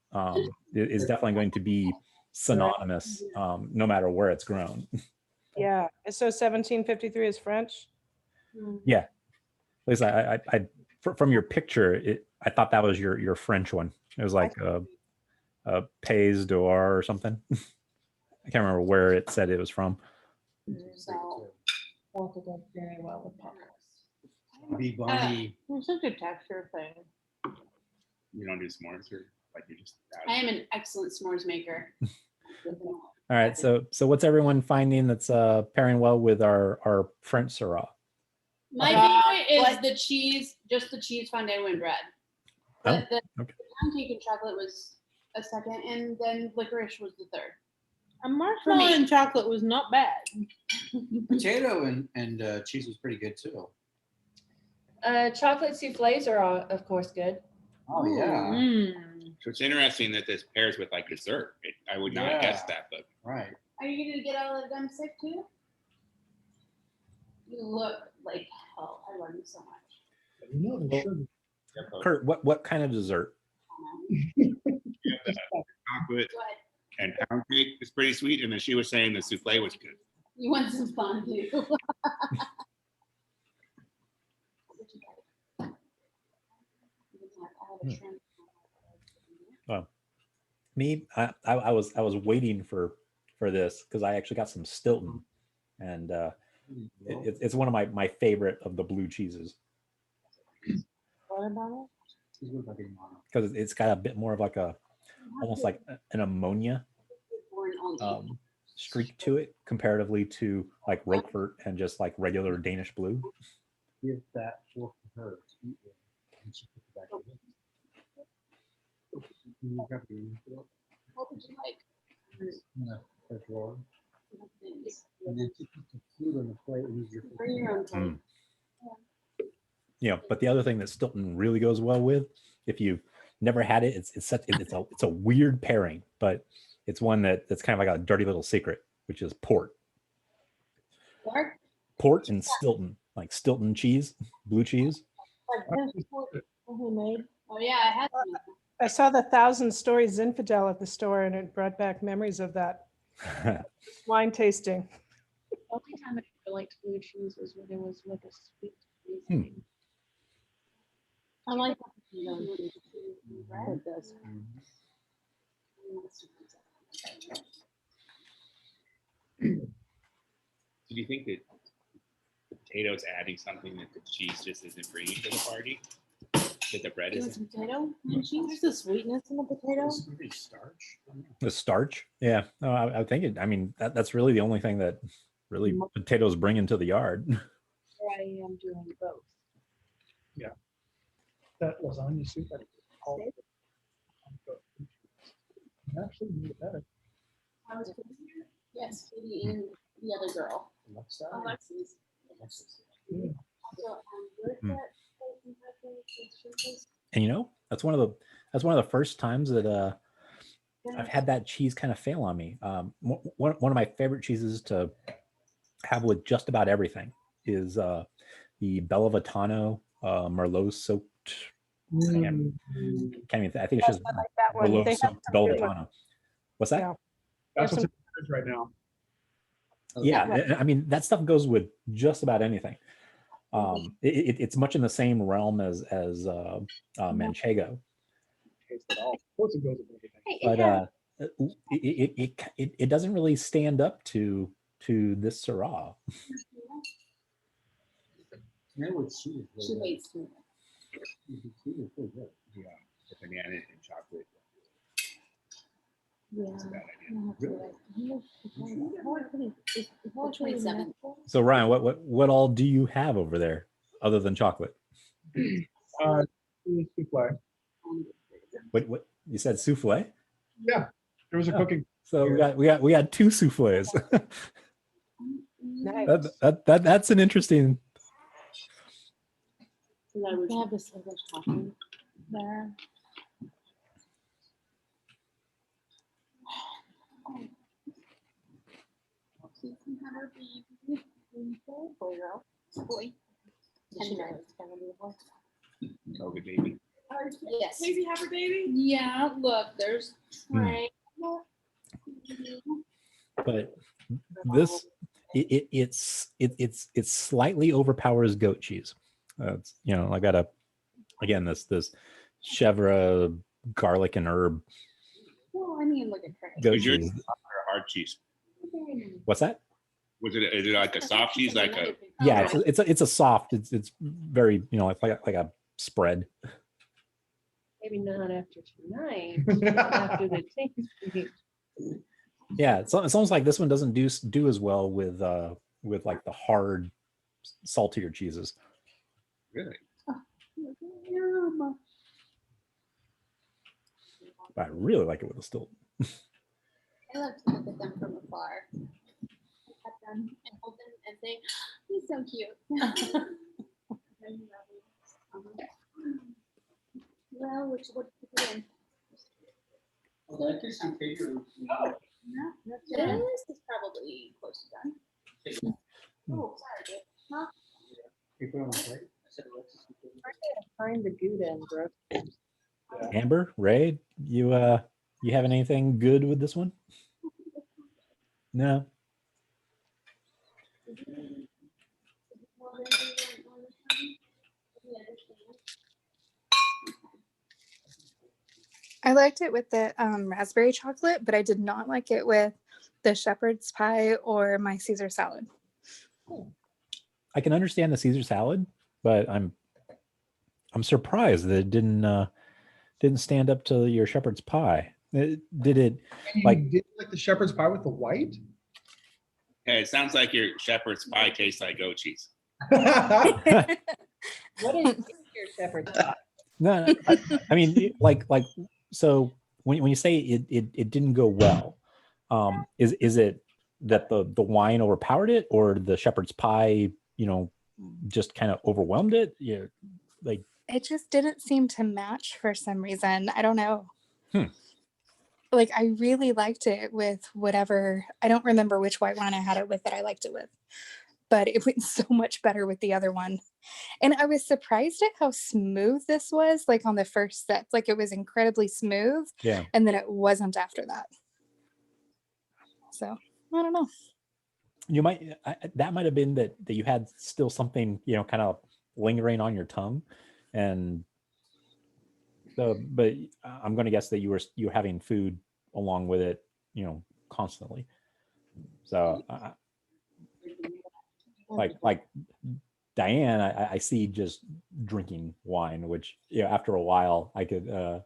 is definitely going to be synonymous no matter where it's grown. Yeah. So 1753 is French. Yeah. At least I from your picture, I thought that was your French one. It was like a Pays d'Or or something. I can't remember where it said it was from. So, both will go very well with popcorn. Be Barney. It's such a texture thing. You don't do s'mores or like you just. I am an excellent s'mores maker. All right, so what's everyone finding that's pairing well with our French Syrah? My favorite is the cheese, just the cheese fondue and bread. Oh, The okay. pound cake and chocolate was a second, and then licorice was the third. A marshmallow and chocolate was not bad. Potato and cheese was pretty good too. Chocolate souffles are, of course, good. Oh yeah. So it's interesting that this pairs with like dessert. I would not guess that, but Right. Are you gonna get all of them sick too? You look like hell. I love you so much. You know the sugar. Kurt, what kind of dessert? chocolate and pound cake is pretty sweet, and then she was saying the souffle was good. You want some fondue? Well, me, I was waiting for this because I actually got some Stilton, and it's one of my favorite of the blue cheeses. What about Because it's got a bit more of like almost like an ammonia streak to it comparatively to like Roquefort and just like regular Danish blue. Give that fork to her. And she put it back in. What would you like? A drawer. And then she puts the food on the plate and use your Bring your own plate. Yeah, but the other thing that Stilton really goes well with, if you've never had it, it's a weird pairing, but it's one that's kind of like a dirty little secret, which is port. Pork? Port and Stilton, like Stilton cheese, blue cheese. homemade? Oh yeah, I had some. I saw the 1,000 Stories Infidel at the store, and it brought back memories of that wine tasting. The only time I liked blue cheese was when it was with a sweet Hmm. seasoning. I like this. Do you think that the potatoes adding something that the cheese just isn't bringing to the party? That the bread You want isn't? some potato and cheese? There's the sweetness in the potato. starch. The starch, yeah. No, I think it. I mean, that's really the only thing that really potatoes bring into the yard. I am doing both. That lasagna soup. Actually, made it better. Yes, Katie and the other girl. Alexis. Yeah. And you know, that's one of the first times that I've had that cheese kind of fail on me. One of my favorite cheeses to have with just about everything is the Bellavitano Merlot soaked. I can't even. I think it's just I like that one. Merlot They have soaked some good Bellavitano. What's that? Yeah. That's There's what's in the fridge right now. Yeah, I mean that stuff goes with just about anything. It's much in the same realm as Manchego, Taste it all. Of course it goes with everything. but it doesn't really stand up to this Syrah. That would cheese. She waits too. Yeah, the banana and chocolate. Yeah. That's a bad idea. 27. So Ryan, what all do you have over there other than chocolate? Souffle. What you said souffle? Yeah, there was a cooking. So we got two souffles. Nice. That's an interesting. We have this English coffee there. Boy. Does she know it's gonna be a boy? COVID baby. Yes. Maybe have her baby? Yeah, look, there's Frank. But this it's slightly overpowers goat cheese. It's, I got a Again, this chèvre, garlic and herb Well, I mean, look at goat Was yours cheese. soft or hard cheese? What's that? Is it like a soft cheese, like a? Yeah, it's a soft. It's very, you know, like a spread. Maybe not after tonight, but after the tasting. Yeah, it's almost like this one doesn't do as well with like the hard, saltier cheeses. Really? But I really like it with a stilt. I love to look at them from afar. Pet them and hold them and say, "He's so cute." Well, what you doing? This is probably close to done. Oh, sorry, Dave. Huh? You put it on the plate? Find the Gouda and groceries. Amber, Ray, you having anything good with this one? No. I liked it with the raspberry chocolate, but I did not like it with the shepherd's pie or my Caesar salad. I can understand the Caesar salad, but I'm surprised that it didn't stand up to your shepherd's pie. Did it like? Did you like the shepherd's pie with the white? Hey, it sounds like your shepherd's pie tastes like goat cheese. What is your shepherd's pie? No, I mean, like so when you say it didn't go well, is it that the wine overpowered it, or the shepherd's pie, you know, just kind of overwhelmed it? Yeah, like It just didn't seem to match for some reason. I don't know. Like, I really liked it with whatever, I don't remember which white wine I had it with that I liked it with, but it went so much better with the other one. And I was surprised at how smooth this was, like on the first set. Like, it was incredibly smooth. Yeah. And then it wasn't after that. So I don't know. You might that might have been that you had still something, you know, kind of lingering on your tongue, and but I'm going to guess that you were having food along with it, you know, constantly. So like Diane, I see just drinking wine, which, you know, after a while I could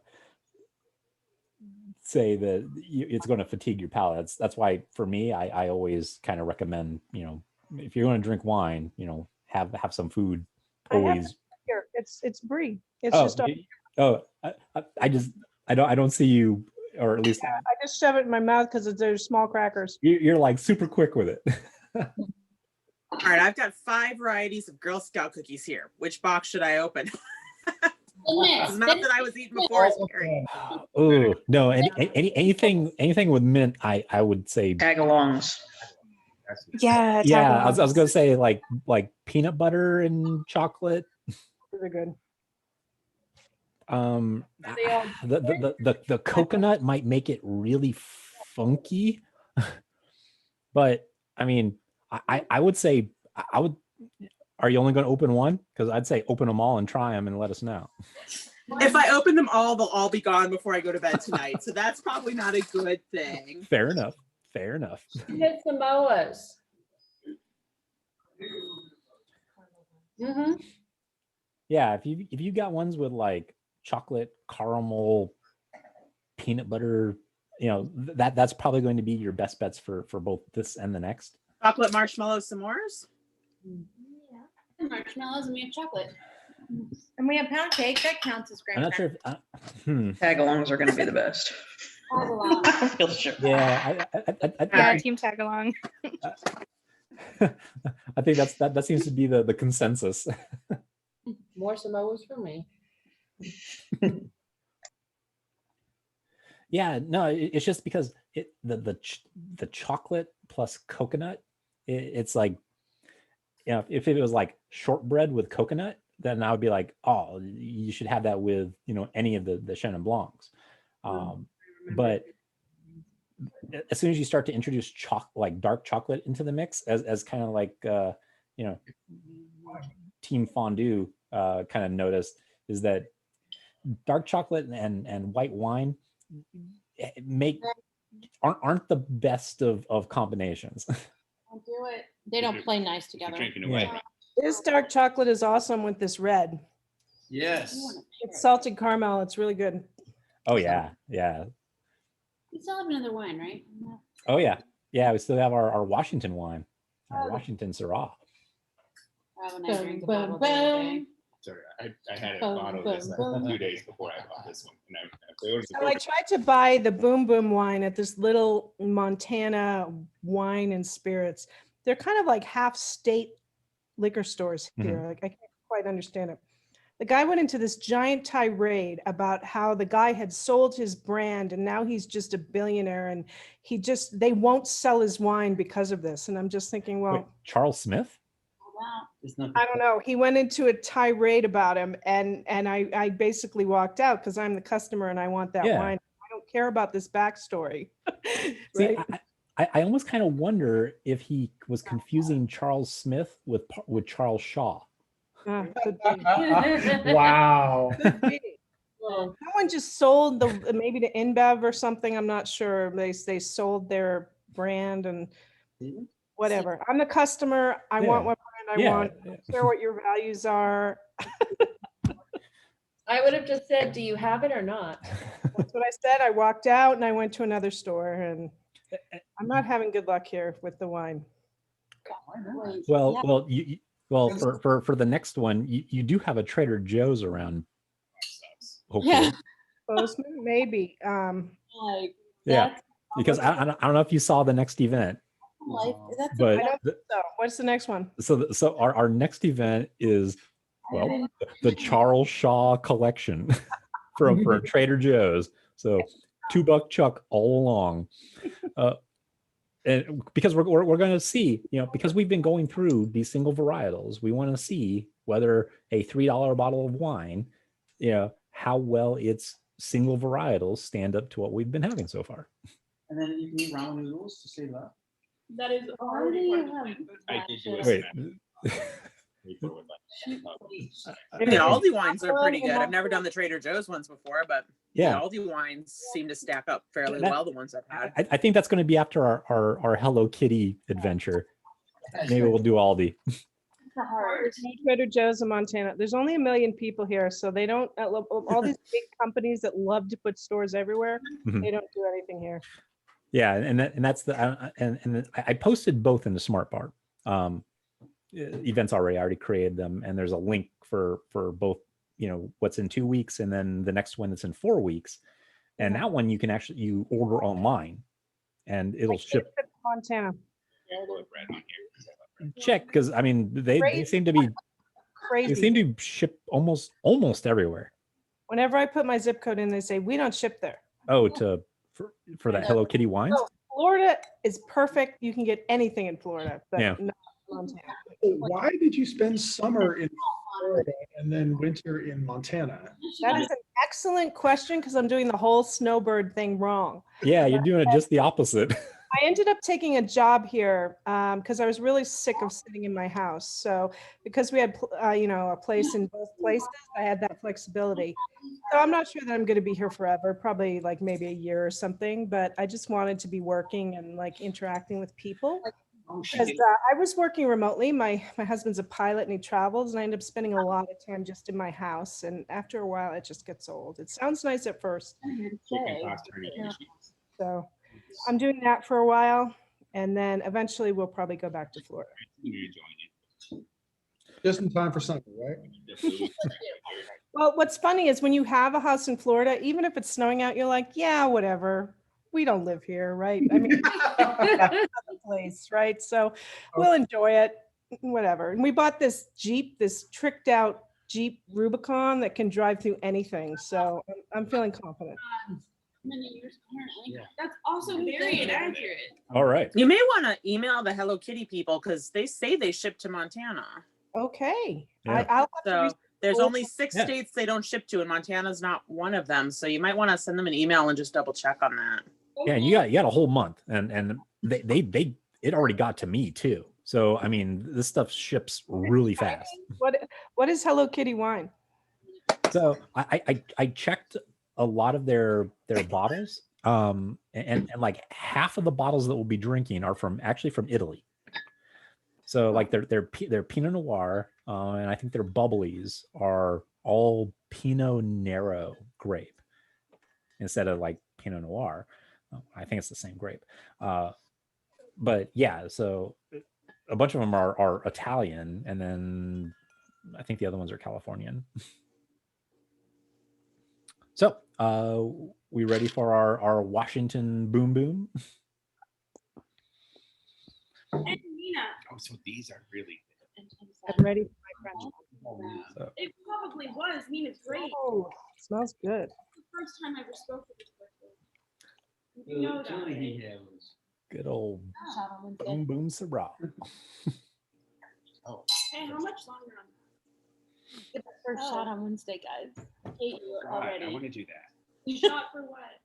say that it's going to fatigue your palate. That's why for me, I always kind of recommend, you know, if you're going to drink wine, you know, have some food always. Here, it's brie. It's just I don't see you, or at least I just shove it in my mouth because there's small crackers. you're like super quick with it. All right, I've got 5 varieties of Girl Scout cookies here. Which box should I open? It's not that I was eating before. Oh no, anything with mint, I would say Tagalongs. Yeah. Yeah, I was gonna say like peanut butter and chocolate. Really good. The coconut might make it really funky, but I mean, I would say I would. Are you only going to open one? Because I'd say open them all and try them and let us know. If I open them all, they'll all be gone before I go to bed tonight. So that's probably not a good thing. Fair enough. Fair enough. Get Samoas. Yeah, if you got ones with like chocolate, caramel, peanut butter, you know, that's probably going to be your best bets for both this and the next. Chocolate marshmallow s'mores. Yeah, marshmallows, and we have chocolate. And we have pound cake. That counts as I'm graham not sure crackers. if Tagalongs are going to be the best. I feel sure. Yeah, Yeah, team tag along. I think that seems to be the consensus. More Samoas for me. Yeah, no, it's just because the chocolate plus coconut, it's like, you know, if it was like shortbread with coconut, then I would be like, oh, you should have that with, you know, any of the Chenin Blancs. But as soon as you start to introduce like dark chocolate into the mix as kind of like, you know, Team Fondue kind of noticed, is that dark chocolate and white wine aren't the best of combinations. Don't do it. They don't play nice together. Drinking away. Yeah. This dark chocolate is awesome with this red. Yes. It's salted caramel. It's really good. Oh yeah, yeah. We still have another wine, right? Oh yeah, yeah. We still have our Washington wine, our Washington Syrah. When I drank a bottle the other day. Sorry, I had a bottle of this like 2 days before I bought this one. And it was So I tried to buy the Boom Boom wine at this little Montana wine and spirits. They're kind of like half state liquor stores here. Like I can't quite understand it. The guy went into this giant tirade about how the guy had sold his brand and now he's just a billionaire and they won't sell his wine because of this. And I'm just thinking, well, Wait, Charles Smith? I don't know. He went into a tirade about him and I basically walked out because I'm the customer and I want that wine. I don't care about this backstory. See, I almost kind of wonder if he was confusing Charles Smith with Charles Shaw. Could be. Wow. Could be. Someone just sold maybe to InBev or something. I'm not sure. They sold their brand and whatever. I'm the customer. I want what brand I want. I don't care what your values are. I would have just said, do you have it or not? That's what I said. I walked out and I went to another store and I'm not having good luck here with the wine. Well, for the next one, you do have a Trader Joe's around. Hopefully. Yeah. Postman, maybe. Yeah, because I don't know if you saw the next event. But I don't think so. What's the next one? So our next event is the Charles Shaw collection for Trader Joe's. So $2 Chuck all along. And because we're going to see, because we've been going through these single varietals, we want to see whether a $3 bottle of wine, how well its single varietals stand up to what we've been having so far. And then you can eat ramen noodles to save that. That is already. I did do Wait. The Aldi wines are pretty good. I've never done the Trader Joe's ones before, but the Aldi wines seem to stack up fairly well, the ones I've had. I think that's going to be after our Hello Kitty adventure. Maybe we'll do Aldi. There's no Trader Joe's in Montana. There's only 1 million people here, so they don't. All these big companies that love to put stores everywhere, they don't do anything here. Yeah, and that's and I posted both in the Smart Bar events already. I already created them, and there's a link for both. What's in 2 weeks, and then the next one that's in 4 weeks, and that one you can you order online, and it'll ship. Montana. Check, because they seem to be crazy. They seem to ship almost everywhere. Whenever I put my zip code in, they say we don't ship there. Oh, for that Hello Kitty wines? So Florida is perfect. You can get anything in Florida, but not Montana. Why did you spend summer in Florida and then winter in Montana? That is an excellent question because I'm doing the whole snowbird thing wrong. Yeah, you're doing it just the opposite. I ended up taking a job here because I was really sick of sitting in my house. So because we had, a place in both places, I had that flexibility. So I'm not sure that I'm going to be here forever, probably like maybe a year or something, but I just wanted to be working and like interacting with people. Because I was working remotely. My husband's a pilot and he travels, and I end up spending a lot of time just in my house. And after a while, it just gets old. It sounds nice at first. So I'm doing that for a while, and then eventually we'll probably go back to Florida. Just in time for summer, right? Well, what's funny is when you have a house in Florida, even if it's snowing out, you're like, yeah, whatever. We don't live here, right? I mean, place, right? So we'll enjoy it, whatever. And we bought this Jeep, this tricked out Jeep Rubicon that can drive through anything. So I'm feeling confident. Many years apparently. That's also very inaccurate. All right. You may want to email the Hello Kitty people because they say they ship to Montana. Okay. Yeah. I'll have to there's only 6 states they don't ship to, and Montana's not one of them. So you might want to send them an email and just double check on that. Yeah, and you got a whole month, and they it already got to me too. So this stuff ships really fast. What is Hello Kitty wine? So I checked a lot of their bottles, and like half of the bottles that we'll be drinking are actually from Italy. So like their Pinot Noir, and I think their bubblies are all Pinot Nero grape instead of like Pinot Noir. I think it's the same grape. But yeah, so a bunch of them are Italian, and then I think the other ones are Californian. So, we ready for our Washington boom boom? And Nina, Oh, so these are really good. I'm ready for my French. So, it probably was. Nina's great. Oh, smells good. The first time I ever spoke to this person. You know that. Right? good old boom boom Syrah. Oh, Hey, how much longer on that? Get the first shot on Wednesday, guys. Hate you Right, I already. want to do that. You shot for what?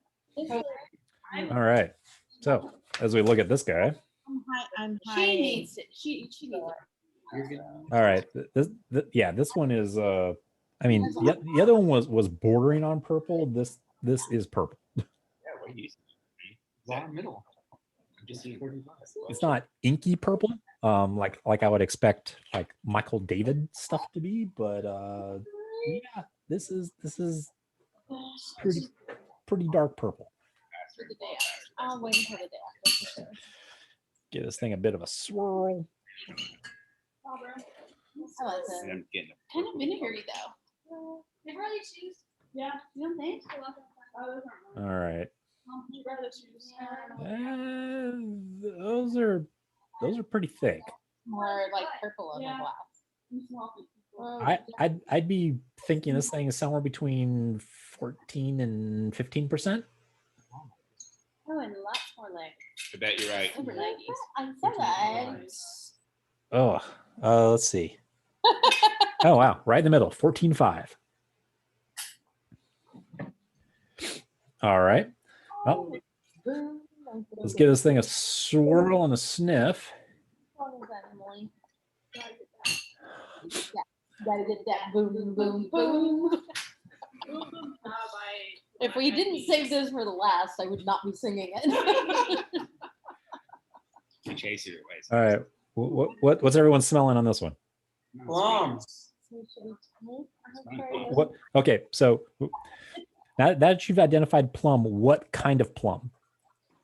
All right. So as we look at this guy, I'm high. She needs it. She needs it. all right, this one is I mean the other one was bordering on purple. This is purple. Yeah, what do you that middle? I'm just seeing It's not inky purple, like I would expect like Michael David stuff to be, but yeah, this is pretty dark purple. For the day after. I'll wait until the day after for sure. Give this thing a bit of a swirl. Barbara, I like that. I'm getting Kind of vinegary though. I'd rather choose. Yeah. You don't think? I love that. Oh, those aren't mine. All right. You'd rather choose. Those are pretty thick. More like purple on the Yeah. glass. You small people. I'd be thinking this thing is somewhere between 14 and 15%. Oh, and lots more like I bet you're right. over 90s. I said that. Oh, let's see. Oh wow, right in the middle, 14.5. All right. Well, let's give this thing a swirl and a sniff. Gotta get that boom, boom, boom. If we didn't save this for the last, I would not be singing it. You chase it away. All right. What's everyone smelling on this one? plums. What? Okay, so now that you've identified plum, what kind of plum?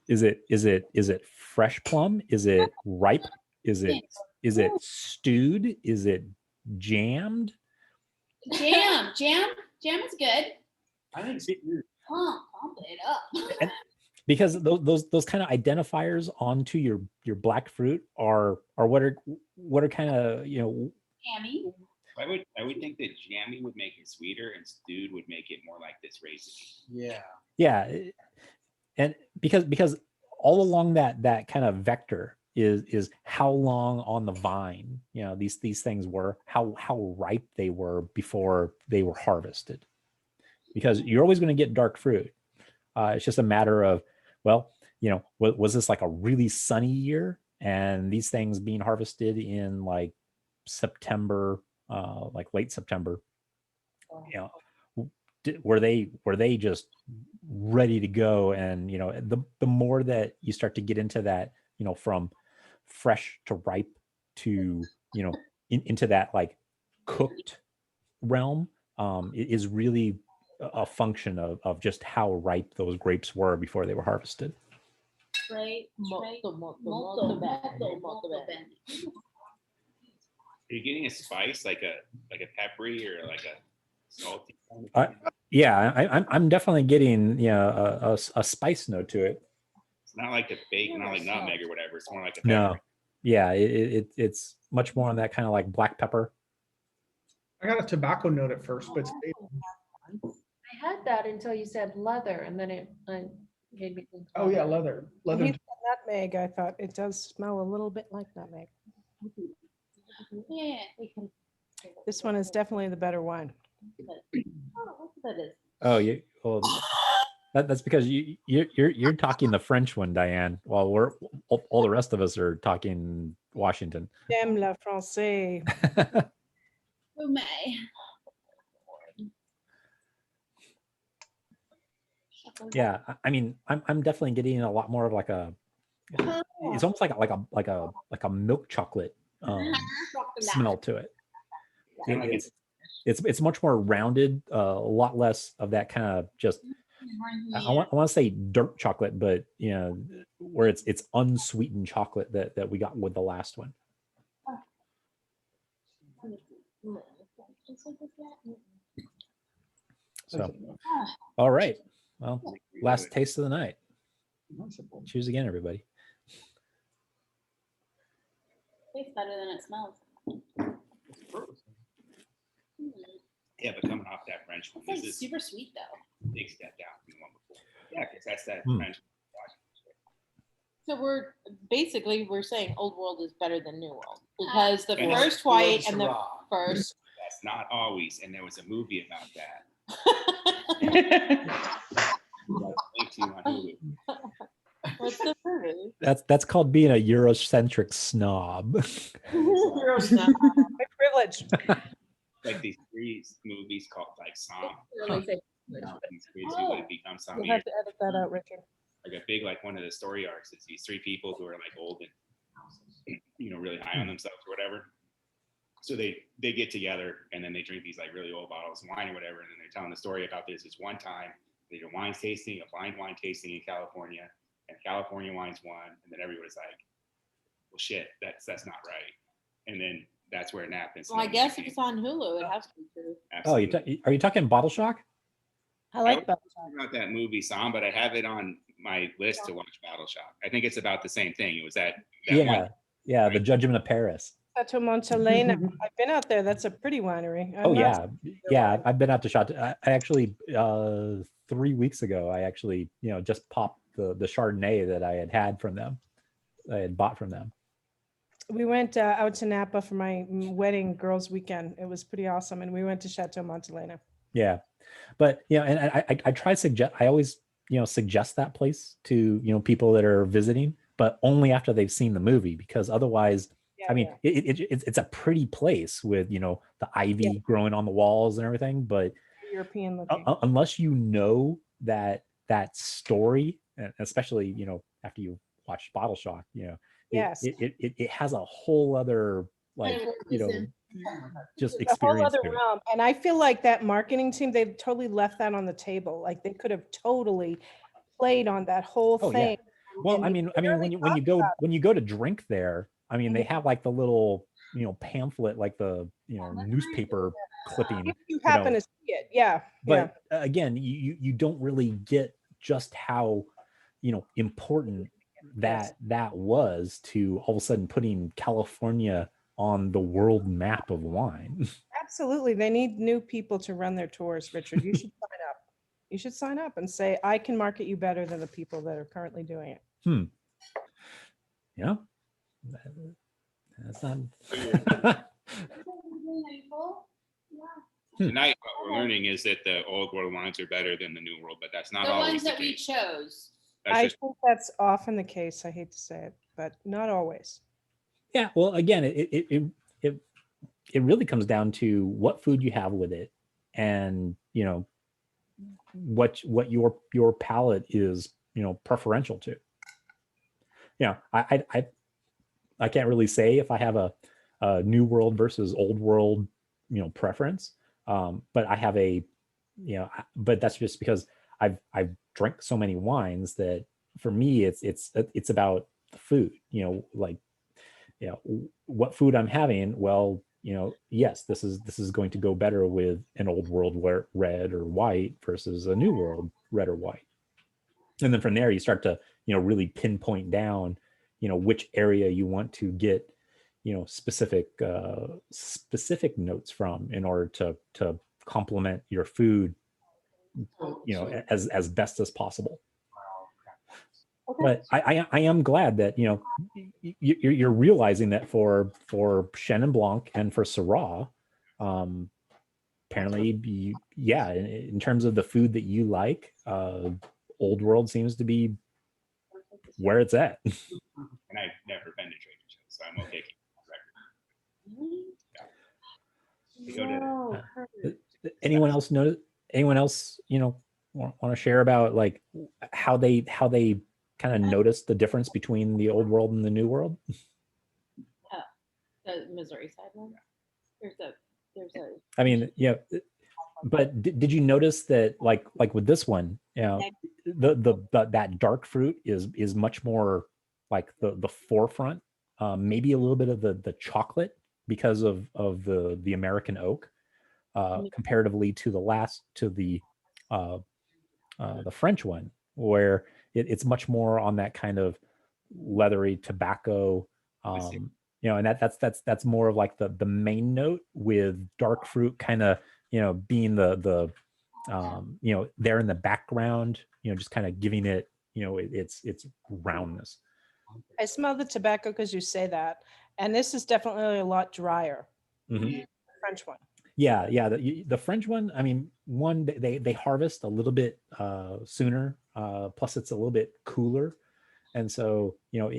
Is it fresh plum? Is it ripe? Is it stewed? Is it jammed? Jam is good. I think Pump it up. And because those kind of identifiers onto your black fruit are what are kind of Jammy. I would think that jammy would make it sweeter and stewed would make it more like this raisin. yeah. And because all along that kind of vector is how long on the vine these things were, how ripe they were before they were harvested, because you're always going to get dark fruit. It's just a matter of, well, was this like a really sunny year and these things being harvested in like September, like late September, were they just ready to go? And the more that you start to get into that, from fresh to ripe to into that like cooked realm, it is really a function of just how ripe those grapes were before they were harvested. Right. Molto bene. Are you getting a spice like a peppery or like a salty? Yeah, I'm definitely getting a spice note to it. It's not like a bacon, not like nutmeg or whatever. It's more like a pepper. No, yeah, it's much more on that kind of like black pepper. I got a tobacco note at first, but it's I had that until you said leather, and then it made me think. oh yeah, leather. He said nutmeg. I thought it does smell a little bit like nutmeg. Yeah, we can. This one is definitely the better one. That is. Oh, that's because you're talking the French one, Diane, while all the rest of us are talking Washington. J'aime le français. Oh my. Yeah, I mean, I'm definitely getting a lot more of like a. It's almost like a milk chocolate smell to it. It's much more rounded, a lot less of that kind of just. I want to say dark chocolate, but you know, where it's unsweetened chocolate that we got with the last one. So, all right. Well, last taste of the night. Choose again, everybody. Tastes better than it smells. Yeah, but coming off that French one, It's like this is super sweet though. big step down from the one before. Yeah, because that's that French. So we're saying Old World is better than New World because the first white and the first. That's not always, and there was a movie about that. What's the movie? That's called being a Eurocentric snob. Eurosnob. My privilege. Like these 3 movies called like Song. These kids who would become some. You'll have to edit that out, Richard. Like a big, like one of the story arcs is these 3 people who are like old and really high on themselves or whatever. So they get together and then they drink these like really old bottles of wine or whatever, and then they're telling the story about this one time they did a wine tasting, a blind wine tasting in California, and California wines won, and then everybody's like, well shit, that's not right. And then that's where it happens. Well, I guess if it's on Hulu, it has to be true. Absolutely. Oh, are you talking Bottle Shock? I like Battle Shock. About that movie, Sam, but I have it on my list to watch Battle Shock. I think it's about the same thing. It was that Yeah, one, The Judgment of Paris. Chateau Montelena. I've been out there. That's a pretty winery. I've been out to Chateau. I actually 3 weeks ago, I actually just popped the Chardonnay that I had from them. I had bought from them. We went out to Napa for my wedding girls' weekend. It was pretty awesome, and we went to Chateau Montelena. Yeah, but and I try suggest. I always suggest that place to people that are visiting, but only after they've seen the movie, because otherwise, it's a pretty place with the ivy growing on the walls and everything, but European looking. Unless you know that story, and especially after you watch Bottle Shock, yes, it has a whole other just experience. A whole other realm. And I feel like that marketing team, they totally left that on the table. Like they could have totally played on that whole thing. Yeah. Well, I mean, when you go to drink there, I mean, they have like the little pamphlet, like the newspaper clipping. If you happen to see it, yeah. But again, you don't really get just how important that was to all of a sudden putting California on the world map of wine. Absolutely. They need new people to run their tours, Richard. You should sign up. You should sign up and say, I can market you better than the people that are currently doing it. Yeah. That's not. Tonight, what we're learning is that the old world wines are better than the new world, but that's not the always ones that the we case. chose. I think that's often the case. I hate to say it, but not always. Yeah. Well, again, it really comes down to what food you have with it, and what your palate is preferential to. I can't really say if I have a new world versus old world preference, but I have but that's just because I've drank so many wines that for me it's about the food, what food I'm having. Well, yes, this is going to go better with an old world red or white versus a new world red or white. And then from there you start to really pinpoint down which area you want to get specific notes from in order to complement your food as best as possible. Okay. But I am glad that you're realizing that for Chenin Blanc and for Syrah, apparently in terms of the food that you like, Old World seems to be where it's at. And I've never been to Trader Joe's, so I'm okay keeping that record. Anyone else notice? Anyone else want to share about like how they kind of noticed the difference between the old world and the new world? The Missouri side one. There's a. I mean, yeah, but did you notice that like with this one, you know, the that dark fruit is much more like the forefront, maybe a little bit of the chocolate because of the American oak, comparatively to the French one, where it's much more on that kind of leathery tobacco, you know, and that's more of like the main note, with dark fruit kind of, you know, being the you know, there in the background, you know, just kind of giving it, you know, its roundness. I smell the tobacco because you say that, and this is definitely a lot drier. Mm-hmm. French one. Yeah, the French one, I mean, one, they harvest a little bit sooner, plus it's a little bit cooler, and so, you know,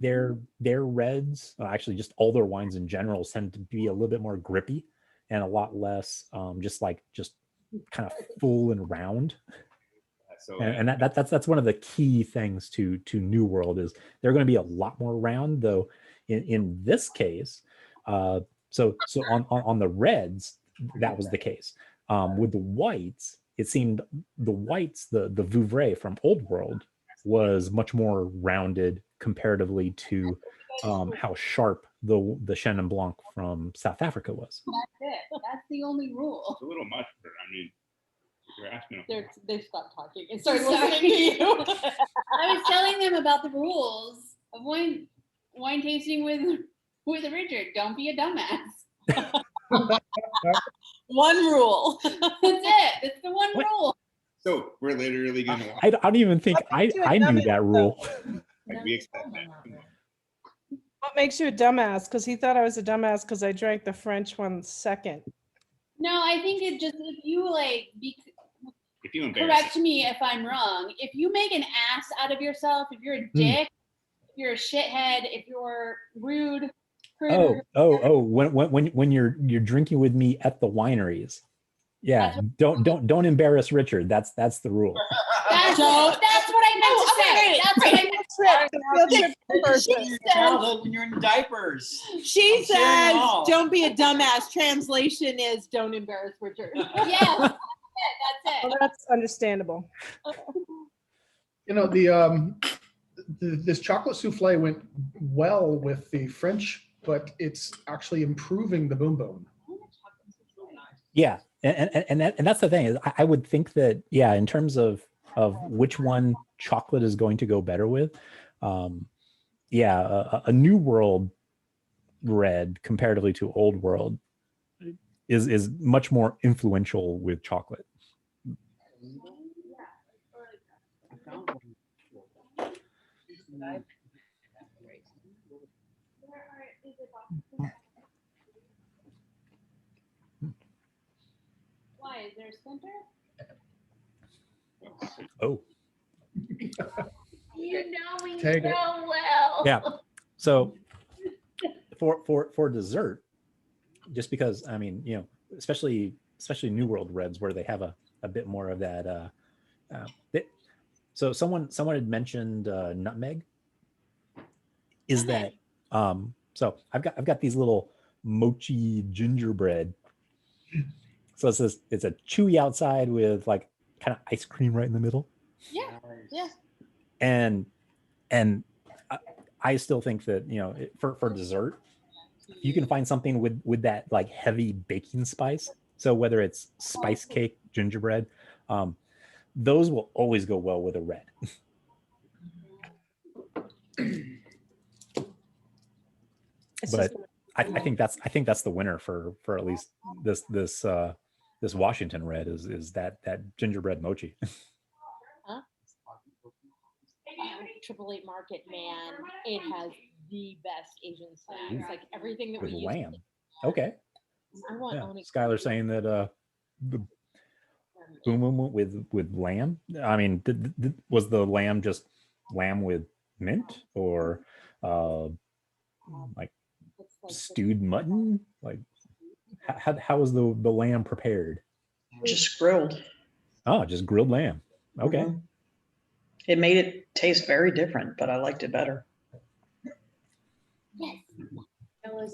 their reds, actually just all their wines in general, tend to be a little bit more grippy and a lot less just kind of full and round. So, and that's one of the key things to New World, is they're going to be a lot more round, though in this case. So on the reds, that was the case. With the whites, it seemed the Vouvray from Old World was much more rounded comparatively to how sharp the Chenin Blanc from South Africa was. That's it. That's the only rule. It's a little much, but I mean, if you're asking them. They stopped talking and started listening to you. I was telling them about the rules of wine tasting with Richard. Don't be a dumbass. One rule. That's it. That's the one rule. So we're literally gonna. I don't even think I knew that rule. Like, we expect that. What makes you a dumbass? Because he thought I was a dumbass because I drank the French one second. No, I think it just, if you like, If you embarrass correct me if I'm wrong. If you make an ass out of yourself, if you're a dick, if you're a shithead, if you're rude. When you're drinking with me at the wineries, yeah, don't embarrass Richard. That's the rule. That's what I meant to say. That's what I meant to say. Your childhood when you're in diapers. She says, "Don't be a dumbass." Translation is, "Don't embarrass Richard." Yeah, that's it. Well, that's understandable. You know, this chocolate souffle went well with the French, but it's actually improving the boom boom. Yeah, and that's the thing, is I would think that, yeah, in terms of which one chocolate is going to go better with, yeah, a New World red comparatively to Old World is much more influential with chocolate. Why, is there a splinter? Oh. You know me Take it. so well. Yeah. So for dessert, just because, I mean, you know, especially New World reds, where they have a bit more of that. So someone had mentioned nutmeg. Is that so? I've got these little mochi gingerbread. So it's a chewy outside with like kind of ice cream right in the middle. Yeah, yeah. And I still think that, you know, for dessert, you can find something with that like heavy baking spice. So whether it's spice cake, gingerbread, those will always go well with a red. But I think that's the winner for at least this Washington red is that gingerbread mochi. Huh? Triple Eight Market, man, it has the best Asian snacks. Like everything that With we use. lamb. Okay. I want Yeah. only. Skylar saying that the boom boom with lamb. I mean, was the lamb just lamb with mint, or like stewed mutton? Like how was the lamb prepared? Just grilled. Oh, just grilled lamb. Okay. Mhm. It made it taste very different, but I liked it better. Yes.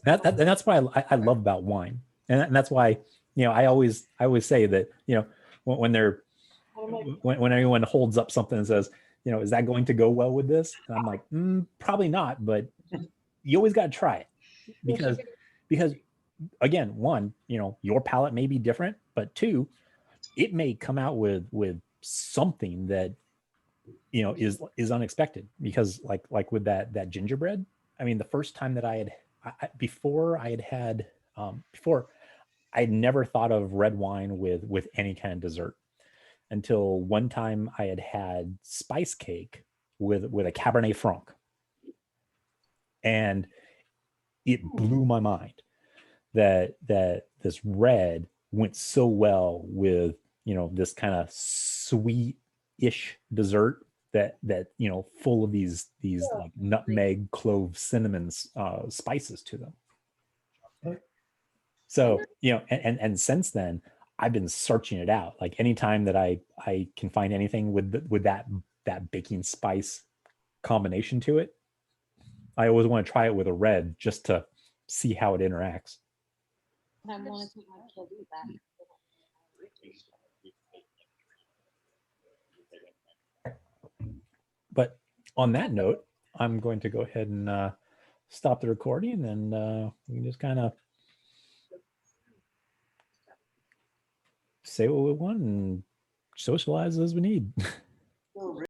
And that's why I love about wine, and that's why I always say that when they're when anyone holds up something and says is that going to go well with this, and I'm like probably not, but you always got to try it because again, one, your palate may be different, but two, it may come out with something that is unexpected, because like with that gingerbread, I mean, the first time that before I had never thought of red wine with any kind of dessert until one time I had spice cake with a Cabernet Franc, and it blew my mind that this red went so well with this kind of sweet-ish dessert that full of these like nutmeg, clove, cinnamon spices to them. So and since then I've been searching it out. Like anytime that I can find anything with that baking spice combination to it, I always want to try it with a red just to see how it interacts. I want to take my kid back. But on that note, I'm going to go ahead and stop the recording, and we can just kind of say what we want and socialize as we need.